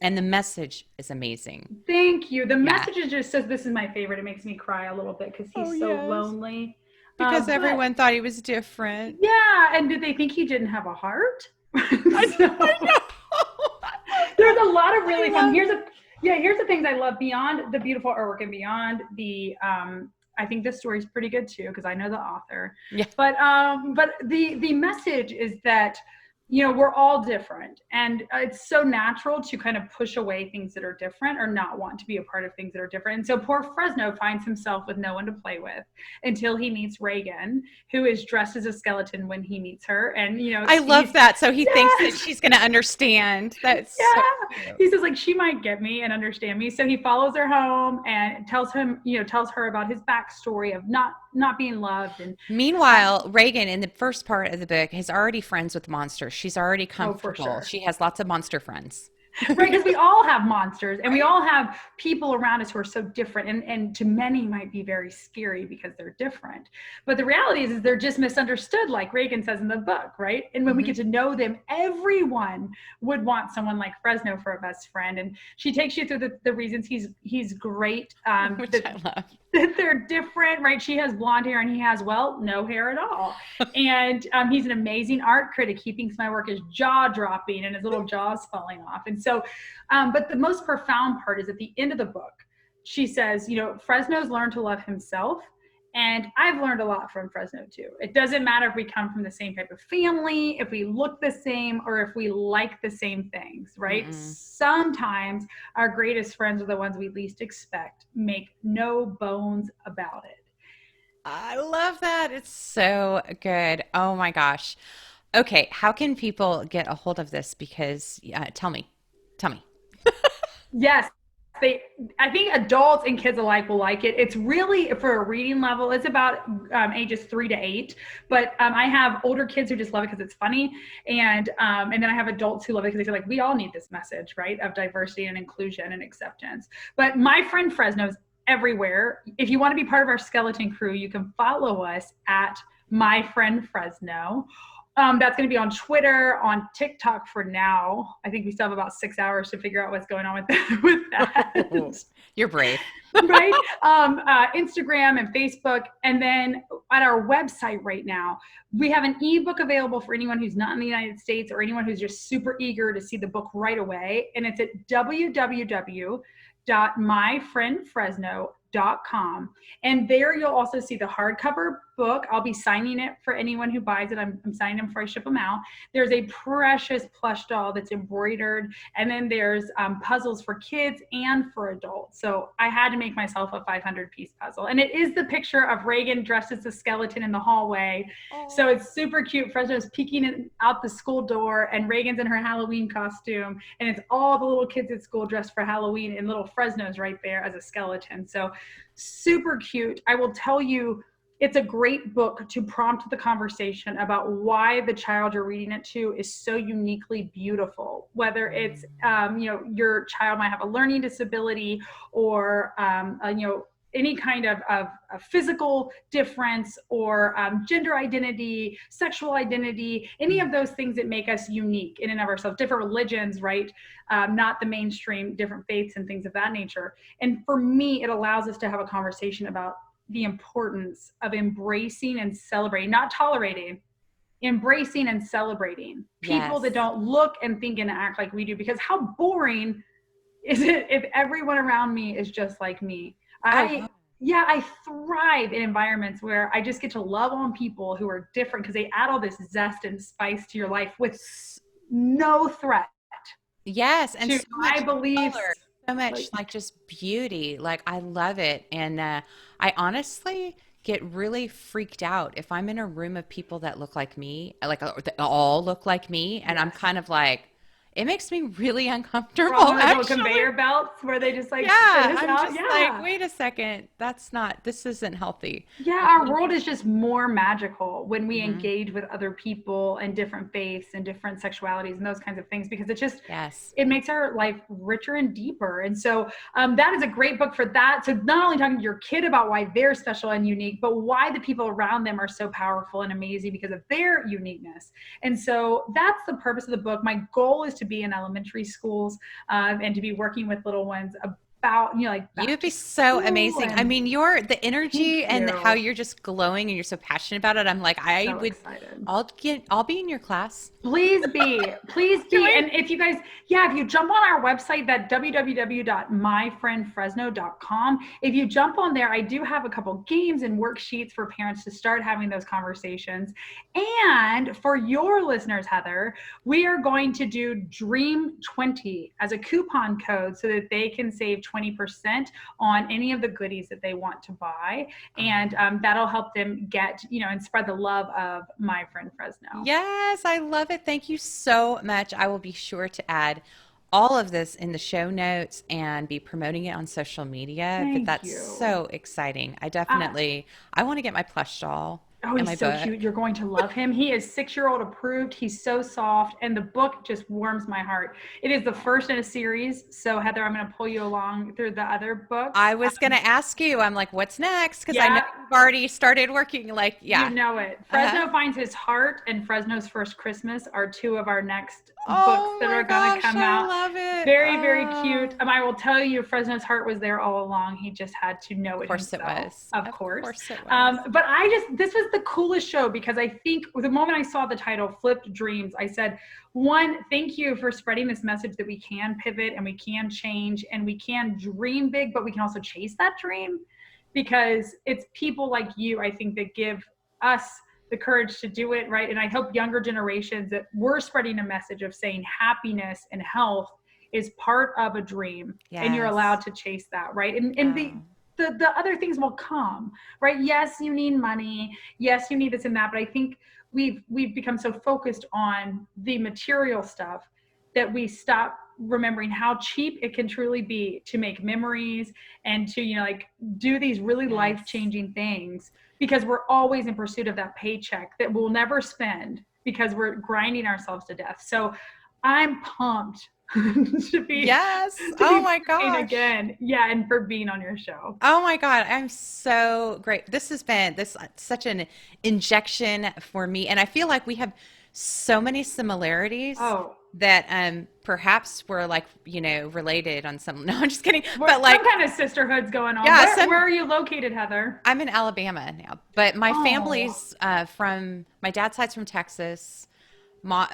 And the message is amazing. thank you. The Yeah. message is just says, this is my favorite. It makes me cry a little bit because Oh, he's so yes. lonely. Because But everyone thought he was different. yeah, and did they think he didn't have a heart? I So there's know. a lot of I really fun. love. Here's the things I love beyond the beautiful artwork and beyond the I think this story is pretty good too because I know the author. Yeah. But the message is that we're all different, and it's so natural to kind of push away things that are different or not want to be a part of things that are different. And so poor Fresno finds himself with no one to play with until he meets Reagan, who is dressed as a skeleton when he meets her, and I love that. So he thinks that yes, she's going to understand. That's so yeah. cute. He says like she might get me and understand me. So he follows her home and tells her about his backstory of not being loved and Meanwhile, Reagan in the first part of the book is already friends with monsters. She's already oh, for comfortable. sure. She has lots of monster friends. Right, because we all have monsters and we Right? all have people around us who are so different and to many might be very scary because they're different, but the reality is they're just misunderstood, like Reagan says in the book, right? And when we Hmm. get to know them, everyone would want someone like Fresno for a best friend, and she takes you through the reasons he's great, Which I love. that they're different, right? She has blonde hair and he has, well, no hair at all. And he's an amazing art critic. He thinks my work is jaw dropping and his little jaw's falling off. And so, but the most profound part is at the end of the book, she says, Fresno's learned to love himself. And I've learned a lot from Fresno too. It doesn't matter if we come from the same type of family, if we look the same, or if we like the same things, right? Mm-mm. Sometimes our greatest friends are the ones we least expect. Make no bones about it. I love that. It's so good. Oh my gosh. Okay, how can people get a hold of this? Because tell me. Yes, they. I think adults and kids alike will like it. It's really for a reading level. It's about ages 3 to 8, but I have older kids who just love it because it's funny, and then I have adults who love it because they feel like we all need this message, right, of diversity and inclusion and acceptance. But my friend Fresno's everywhere. If you want to be part of our skeleton crew, you can follow us at my friend Fresno. That's going to be on Twitter, on TikTok for now. I think we still have about 6 hours to figure out what's going on with that. With that. You're brave. Right? Instagram and Facebook. And then at our website right now, we have an ebook available for anyone who's not in the United States or anyone who's just super eager to see the book right away. And it's at www.myfriendfresno.com. And there you'll also see the hardcover book. I'll be signing it for anyone who buys it. I'm signing them before I ship them out. There's a precious plush doll that's embroidered. And then there's puzzles for kids and for adults. So I had to make myself a 500-piece puzzle. And it is the picture of Reagan dressed as a skeleton in the hallway. Oh. So it's super cute. Fresno's peeking out the school door and Reagan's in her Halloween costume. And it's all the little kids at school dressed for Halloween and little Fresno's right there as a skeleton. So super cute. I will tell you, it's a great book to prompt the conversation about why the child you're reading it to is so uniquely beautiful. Whether it's, your child might have a learning disability or, any kind of a physical difference or gender identity, sexual identity, any of those things that make us unique in and of ourselves, different religions, right? Not the mainstream, different faiths and things of that nature. And for me, it allows us to have a conversation about the importance of embracing and celebrating, not tolerating, embracing and celebrating people that don't look and think and act like we do. Because how boring is it if everyone around me is just like me? I thrive in environments where I just get to love on people who are different because they add all this zest and spice to your life with no threat. Yes, and so I believe color. So much like just beauty. Like I love it. And I honestly get really freaked out if I'm in a room of people that look like me, like that all look like me. And I'm kind of like, it makes me really uncomfortable. Little conveyor belts where they just like, like, wait a second, this isn't healthy. Yeah, our world is just more magical when we engage with other people and different faiths and different sexualities and those kinds of things, because it makes our life richer and deeper. And so that is a great book for that. So not only talking to your kid about why they're special and unique, but why the people around them are so powerful and amazing because of their uniqueness. And so that's the purpose of the book. My goal is to be in elementary schools and to be working with little ones about, you'd be so amazing. I mean, the energy and how you're just glowing and you're so passionate about it. I'm like, excited. I'll be in your class. Please be. And if you guys, if you jump on our website, that www.myfriendfresno.com, if you jump on there, I do have a couple games and worksheets for parents to start having those conversations. And for your listeners, Heather, we are going to do Dream 20 as a coupon code so that they can save 20% on any of the goodies that they want to buy. And that'll help them get, and spread the love of My Friend Fresno. Yes, I love it. Thank you so much. I will be sure to add all of this in the show notes and be promoting it on social media. But that's so exciting. I want to get my plush doll. Oh, he's so cute. You're going to love him. He is 6-year-old approved. He's so soft. And the book just warms my heart. It is the first in a series. So Heather, I'm going to pull you along through the other books. I was going to ask you, I'm like, what's next? Because I know you've already started working. You know it. Fresno Finds His Heart and Fresno's First Christmas are two of our next books that are going to come out. I love it. Very, very cute. I will tell you, Fresno's heart was there all along. He just had to know it himself. Of course it was. Of course it was. But this was the coolest show because I think the moment I saw the title Flipped Dreams, I said, one, thank you for spreading this message that we can pivot and we can change and we can dream big, but we can also chase that dream, because it's people like you, I think, that give us the courage to do it, right? And I hope younger generations that we're spreading a message of saying happiness and health is part of a dream, and you're allowed to chase that, right? And the other things will come, right? Yes, you need money. Yes, you need this and that. But I think we've become so focused on the material stuff that we stop remembering how cheap it can truly be to make memories and to, like, do these really Yes. life-changing things, because we're always in pursuit of that paycheck that we'll never spend because we're grinding ourselves to death. So I'm pumped to be Yes. to Oh be my playing gosh. again. Yeah, and for being on your show. Oh my God, I'm so great. This has been this such an injection for me, and I feel like we have so many similarities Oh, that perhaps we're like, related on some. No, I'm just kidding. But some like, kind of sisterhood's going on. yeah, Where some are you located, Heather? I'm in Alabama now, but my Oh, family's from my dad's side's from Texas. My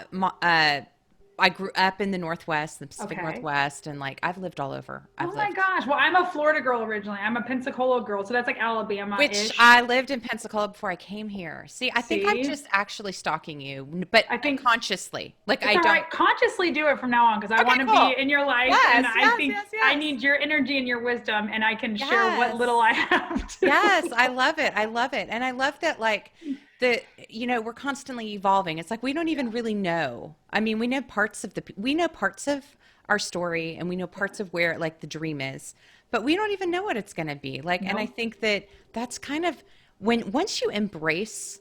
I grew up in the Northwest, the Pacific okay. Northwest, and like I've lived all over. Oh I've my lived. gosh. Well, I'm a Florida girl originally. I'm a Pensacola girl, so that's like Which Alabama-ish. I lived in Pensacola before I came here. See, I think I'm See? just actually stalking you, but I think unconsciously. Like it's I all don't. right. Consciously do it from now on, because I Okay, want to be cool. in your life, and Yes, I yes, think yes, I yes. need your energy and your wisdom, and I can share what little Yes. I have Yes, too. I love it. I love it. And I love that like the we're constantly evolving. It's like we don't even Yeah. really know. I mean, we know parts of our story and we know Yeah. parts of where like the dream is, but we don't even know what it's going to be. Like, and I No. think that that's kind of when once you embrace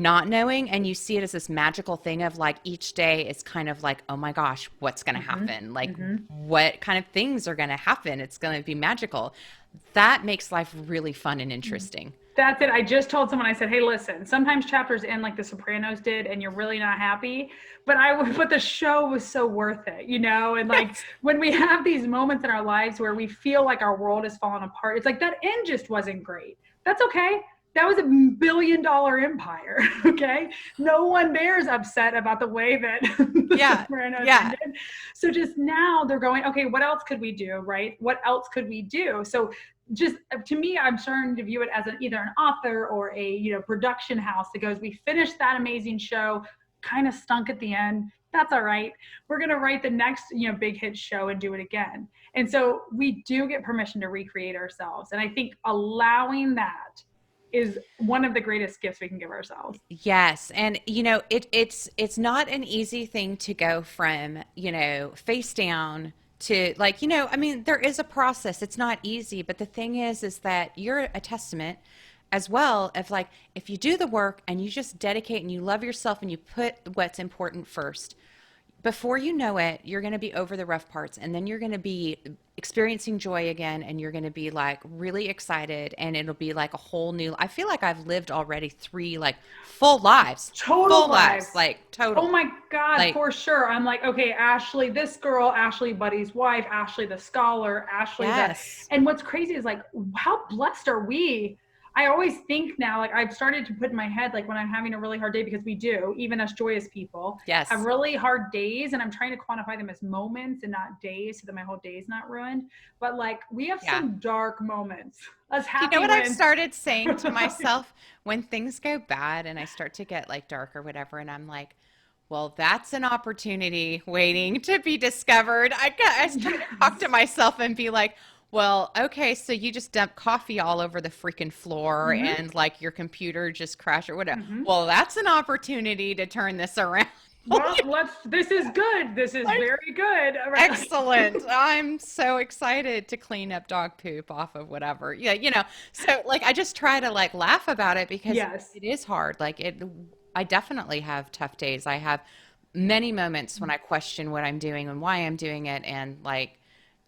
not knowing and you see it as this magical thing of like each day is kind of like, oh my gosh, what's going to Mhm. happen? Like Mhm. what kind of things are going to happen? It's going to be magical. That makes life really fun and interesting. That's it. I just told someone, I said, hey, listen, sometimes chapters end like The Sopranos did, and you're really not happy. But the show was so worth it, And like Yes. when we have these moments in our lives where we feel like our world is falling apart, it's like that end just wasn't great. That's okay. That was $1 billion empire. Okay. No one there's upset about the way that The Yeah. Sopranos Yeah. ended. So just now they're going, okay, what else could we do? Right. What else could we do? So just to me, I'm starting to view it as either an author or a production house that goes, we finished that amazing show, kind of stunk at the end. That's all right. We're gonna write the next big hit show and do it again. And so we do get permission to recreate ourselves. And I think allowing that is one of the greatest gifts we can give ourselves. Yes. And it's not an easy thing to go from, face down to like, I mean, there is a process. It's not easy, but the thing is that you're a testament as well of like if you do the work and you just dedicate and you love yourself and you put what's important first, before you know it, you're going to be over the rough parts and then you're going to be experiencing joy again and you're going to be like really excited and it'll be like a whole new I feel like I've lived already three like Total full lives, lives. like Oh total. my God, Like for sure. I'm like, okay, Ashley, this girl, Ashley Buddy's wife, Ashley the scholar, Ashley the. yes. And what's crazy is like, how blessed are we? I always think now, like, I've started to put in my head, like, when I'm having a really hard day, because we do, even us joyous people, have Yes. really hard days. And I'm trying to quantify them as moments and not days so that my whole day is not ruined. But like, we have Yeah. some dark moments. Us You know happy what I've ones. started saying to myself when things go bad and I start to get like dark or whatever, and I'm like, well, that's an opportunity waiting to be discovered. I try to talk to Yes. myself and be like, well, okay, so you just dumped coffee all over the freaking floor Mm-hmm. and like your computer just crashed or whatever. Mm-hmm. Well, that's an opportunity to turn this around. Well, this is good. This is Like, very good. All right. excellent. I'm so excited to clean up dog poop off of whatever. Yeah, So like I just try to like laugh about it because Yes. it is hard. Like I definitely have tough days. I have many moments when I question what I'm doing and why I'm doing it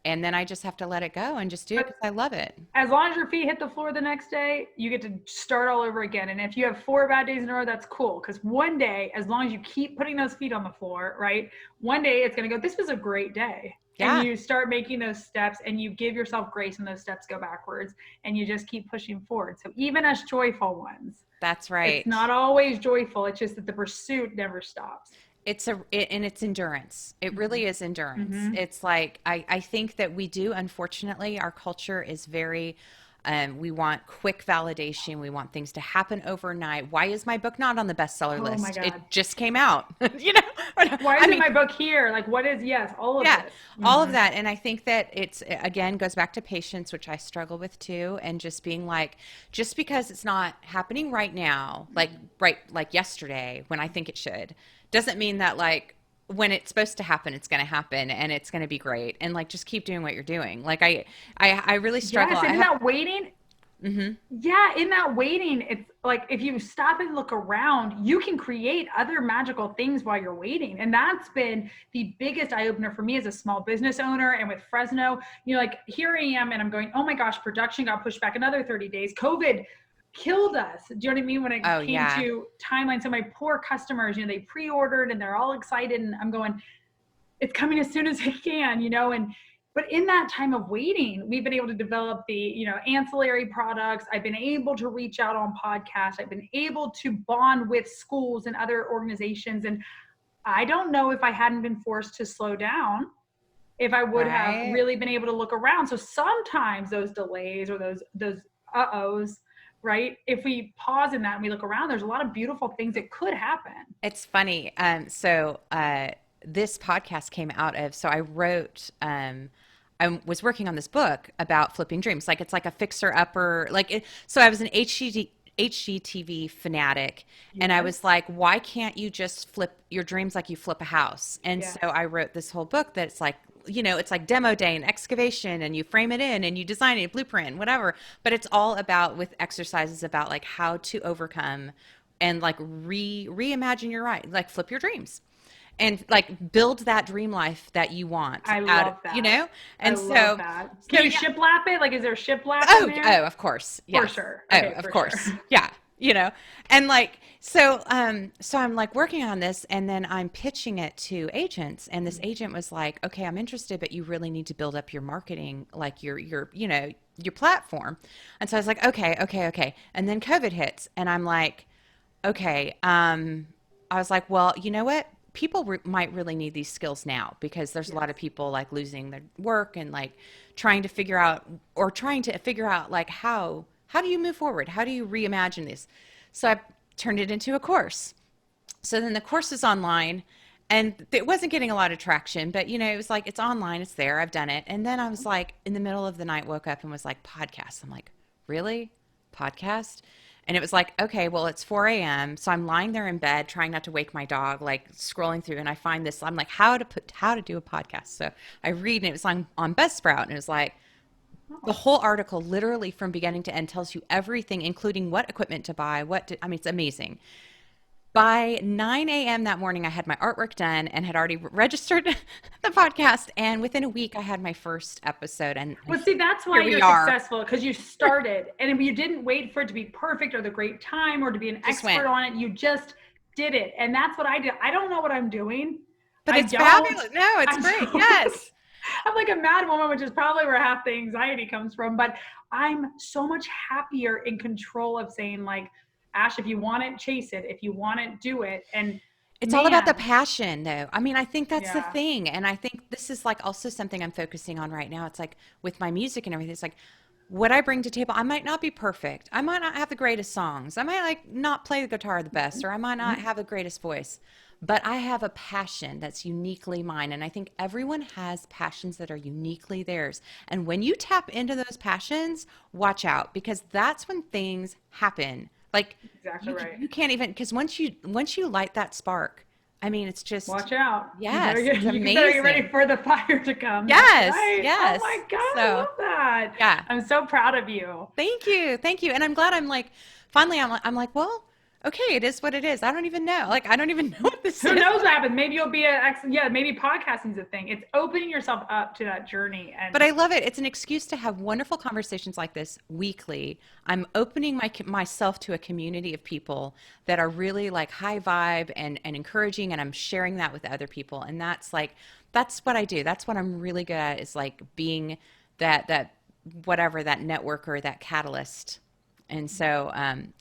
and then I just have to let it go and just do it But because I love it. as long as your feet hit the floor the next day, you get to start all over again. And if you have 4 bad days in a row, that's cool. Because one day, as long as you keep putting those feet on the floor, right? One day it's going to go, this was a great day. And Yeah, you start making those steps and you give yourself grace when those steps go backwards and you just keep pushing forward. So even us joyful ones, that's it's right. not always joyful. It's just that the pursuit never stops. And it's endurance. It really is endurance. Mm-hmm. It's like I think that we do, unfortunately, our culture is very We want quick validation. We want things to happen overnight. Why is my book not on the bestseller Oh my list? It God. just came out, you know? Why I isn't mean, my book here? Like, what is, yes, all of yeah, this. all of that. And I think that it's, again, goes back to patience, which I struggle with too. And just being like, just because it's not happening right now, like yesterday when I think it should, doesn't mean that like when it's supposed to happen, it's going to happen and it's going to be great. And like, just keep doing what you're doing. Like I really struggle. Yes, I and in have, that waiting, hmm yeah, in that waiting, it's like if you stop and look around, you can create other magical things while you're waiting. And that's been the biggest eye opener for me as a small business owner. And with Fresno, like here I am and I'm going, oh my gosh, production got pushed back another 30 days. COVID killed us. Do you know what I mean? When it oh came yeah. to timeline. So my poor customers, they pre-ordered and they're all excited. And I'm going, it's coming as soon as it can, and but in that time of waiting, we've been able to develop the, ancillary products. I've been able to reach out on podcasts. I've been able to bond with schools and other organizations. And I don't know if I hadn't been forced to slow down, if I would have Right. really been able to look around. So sometimes those delays or those uh-ohs, right? If we pause in that and we look around, there's a lot of beautiful things that could happen. It's funny. This podcast came out of, so I wrote, I was working on this book about flipping dreams. Like it's like a fixer upper, so I was an HGTV fanatic and I was Yes. like, why can't you just flip your dreams like you flip a house? And so Yes. I wrote this whole book that's like, it's like demo day and excavation and you frame it in and you design it, blueprint, whatever. But it's all about with exercises about like how to overcome and like reimagine your right, like flip your dreams and like build that dream life that you want I out, love that. I and love so, that. Can so you yeah. shiplap it? Like, is there shiplap in Oh, there? of course. For Yes. sure. Oh, Okay, of for sure. course. Yeah. And like, so I'm like working on this and then I'm pitching it to agents and this agent was like, okay, I'm interested, but you really need to build up your marketing, like your platform. And so I was like, okay. And then COVID hits and I'm like, okay. I was like, well, you know what? People might really need these skills now because there's a lot Yes. of people like losing their work and like trying to figure out like how do you move forward? How do you reimagine this? So I turned it into a course. So then the course is online and it wasn't getting a lot of traction, but it was like it's online, it's there, I've done it. And then I was like in the middle of the night woke up and was like podcast. I'm like, "Really? Podcast?" And it was like, okay, well, it's 4 a.m. So I'm lying there in bed, trying not to wake my dog, like scrolling through, and I find this. I'm like, how to do a podcast. So I read, and it was on Buzzsprout, and it was like the Oh. whole article, literally from beginning to end, tells you everything, including what equipment to buy. I mean, it's amazing. By 9 a.m. that morning, I had my artwork done and had already registered the podcast. And within a week, I had my first episode. And Well, see, that's why here we you're are. successful, because you started and you didn't wait for it to be perfect or the great time or to be an Just went. expert on it. You just did it. And that's what I did. I don't know what I'm doing. But I it's don't. fabulous. No, it's I great. don't. Yes. I'm like a mad woman, which is probably where half the anxiety comes from. But I'm so much happier in control of saying, like, Ash, if you want it, chase it. If you want it, do it. And It's all about the man, passion, though. I mean, I think that's the yeah, thing. And I think this is like also something I'm focusing on right now. It's like with my music and everything, it's like what I bring to table. I might not be perfect. I might not have the greatest songs. I might like not play the guitar the best, or I might not have the greatest voice. But I have a passion that's uniquely mine. And I think everyone has passions that are uniquely theirs. And when you tap into those passions, watch out because that's when things happen. Like exactly you right. you can't even because once you light that spark, I mean, it's just Watch out. yes, it's You better get ready amazing. for the fire to come. That's Yes, right. Oh my yes. God, I So love that. yeah, I'm so proud of you. thank you, and I'm glad I'm like finally I'm like well, okay, it is what it is. I don't even know, like I don't even know what this Who is. knows what happens? Maybe you'll be yeah, maybe podcasting's a thing. It's opening yourself up to that journey. But And I love it. It's an excuse to have wonderful conversations like this weekly. I'm opening myself to a community of people that are really like high vibe and encouraging, and I'm sharing that with other people. And that's what I do. That's what I'm really good at is like being that whatever that networker, that catalyst. And so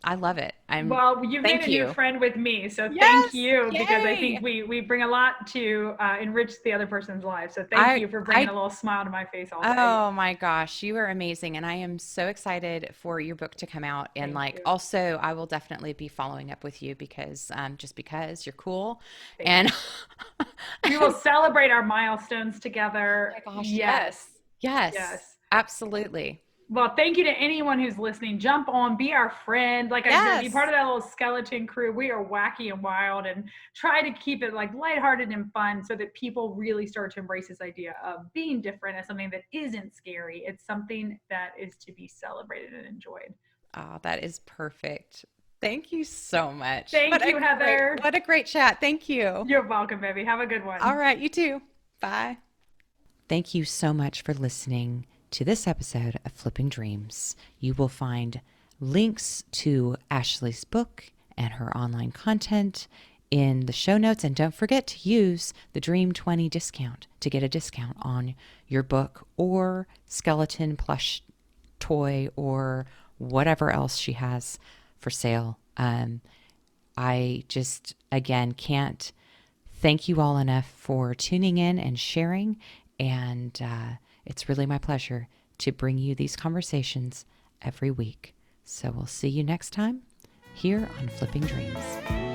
I love it. Well, you've made Thank a new you. friend with me, so thank Yes. you, because I think Yay. we bring a lot to enrich the other person's life. So thank I you for bringing a I little smile to my face all day. Oh my gosh, you are amazing. And I am so excited for your book to come out. And Thank like you. also I will definitely be following up with you because just because you're cool. Thank And you. We will celebrate our milestones oh together. my gosh, Yes. yes. Yes. Yes. Absolutely. Well, thank you to anyone who's listening. Jump on, be our friend. Like I said, be part Yes. of that little skeleton crew. We are wacky and wild and try to keep it like lighthearted and fun so that people really start to embrace this idea of being different as something that isn't scary. It's something that is to be celebrated and enjoyed. Oh, that is perfect. Thank you so much. Thank you, Heather. What a great chat. Thank you. You're welcome, baby. Have a good All one. right, you too. Bye. Thank you so much for listening to this episode of Flipping Dreams. You will find links to Ashley's book and her online content in the show notes. And don't forget to use the Dream 20 discount to get a discount on your book or skeleton plush toy or whatever else she has for sale. I just, again, can't thank you all enough for tuning in and sharing. And it's really my pleasure to bring you these conversations every week. So we'll see you next time here on Flipping Dreams.